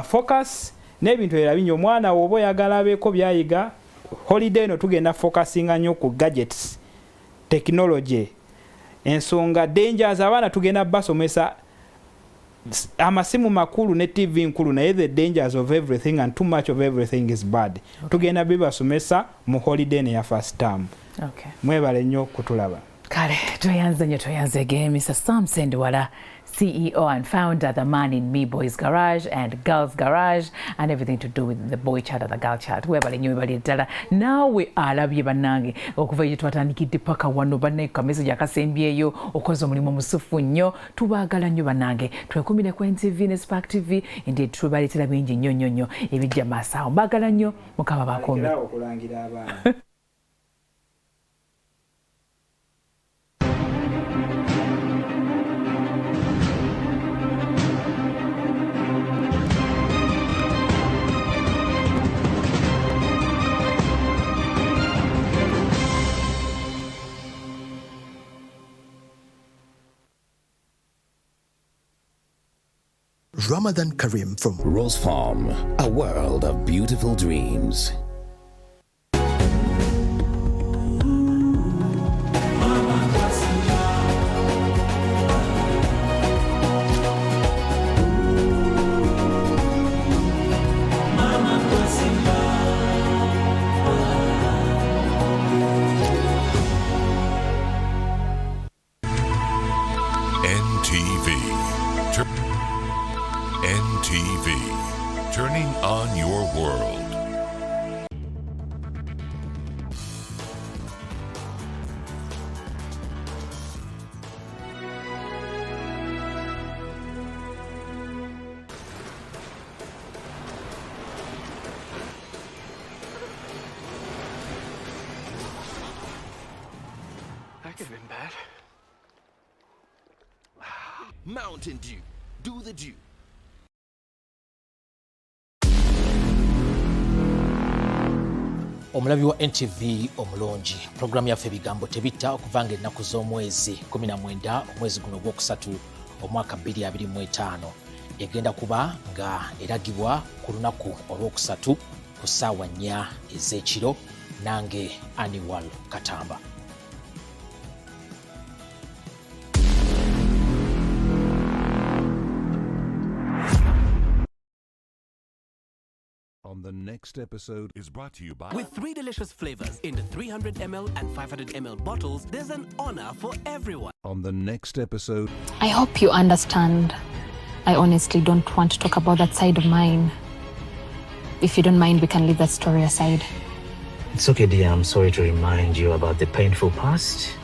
focus, n'ebintu era binyo omwana oba oyagala abeeko byayiga. Holiday eno tugenda focusinga nnyo ku gadgets, technology. Ensonga dangers abaana tugenda basomesa amasimu makulu ne TV nkulu naye the dangers of everything and too much of everything is bad. Tugenda bibasomesa mu holiday ne ya first term. Mwebale nnyo kutulaba. Kale tuyanze again Mr. Sam Sendiwala, CEO and founder of the Man in Me Boys Garage and Girls Garage and everything to do with the boy chat and the girl chat. Webale nnyo webale ddala. Naawe alabye bannange okuva gye twatandikidde paka wano banneka message akasembyeyo okoze omulimu musufu nnyo. Tubaagala nnyo bannange. Twekumire ku NTV ne Spark TV indeed tubaleetera bingi nnyo ebijja maaso awo. Mbaagala nnyo Mukama bakuume. Okulangira abaana. Ramadan Karim from Rose Farm, a world of beautiful dreams. NTV, turning on your world. That could have been bad. Mountain Dew, do the Dew. Omulabi wa NTV omulungi programu yaffe ebigambo tebitta okuvanga ennaku z'omwezi 19 omwezi guno ogwokusatu omwaka 2025 egenda kuba nga eragibwa ku lunaku olwokusatu ku ssaawa 4 ez'ekiro nange Annual Katamba. On the next episode is brought to you by... With 3 delicious flavors in the 300 ml and 500 ml bottles, there's an honor for everyone. On the next episode... I hope you understand. I honestly don't want to talk about that side of mine. If you don't mind, we can leave that story aside. It's okay, dear. I'm sorry to remind you about the painful past.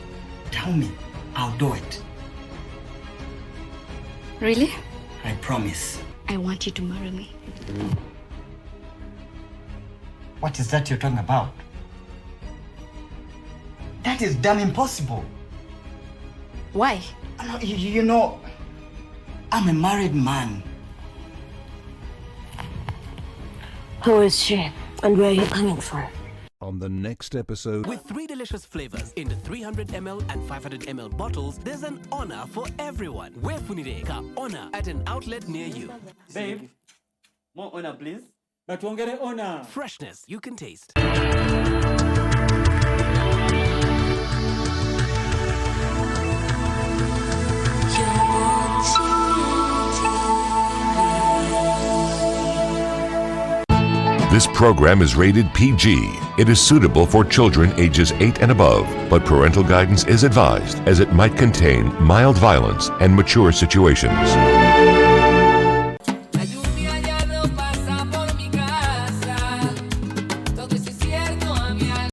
Tell me, I'll do it. Really? I promise. I want you to marry me. What is that you're talking about? That is damn impossible. Why? You know, I'm a married man. Who is she? And where are you coming from? On the next episode... With 3 delicious flavors in the 300 ml and 500 ml bottles, there's an honor for everyone. Wefunire ka honor at an outlet near you. Babe, more honor, please. But won't get an honor. Freshness you can taste. This program is rated PG. It is suitable for children ages 8 and above, but parental guidance is advised as it might contain mild violence and mature situations.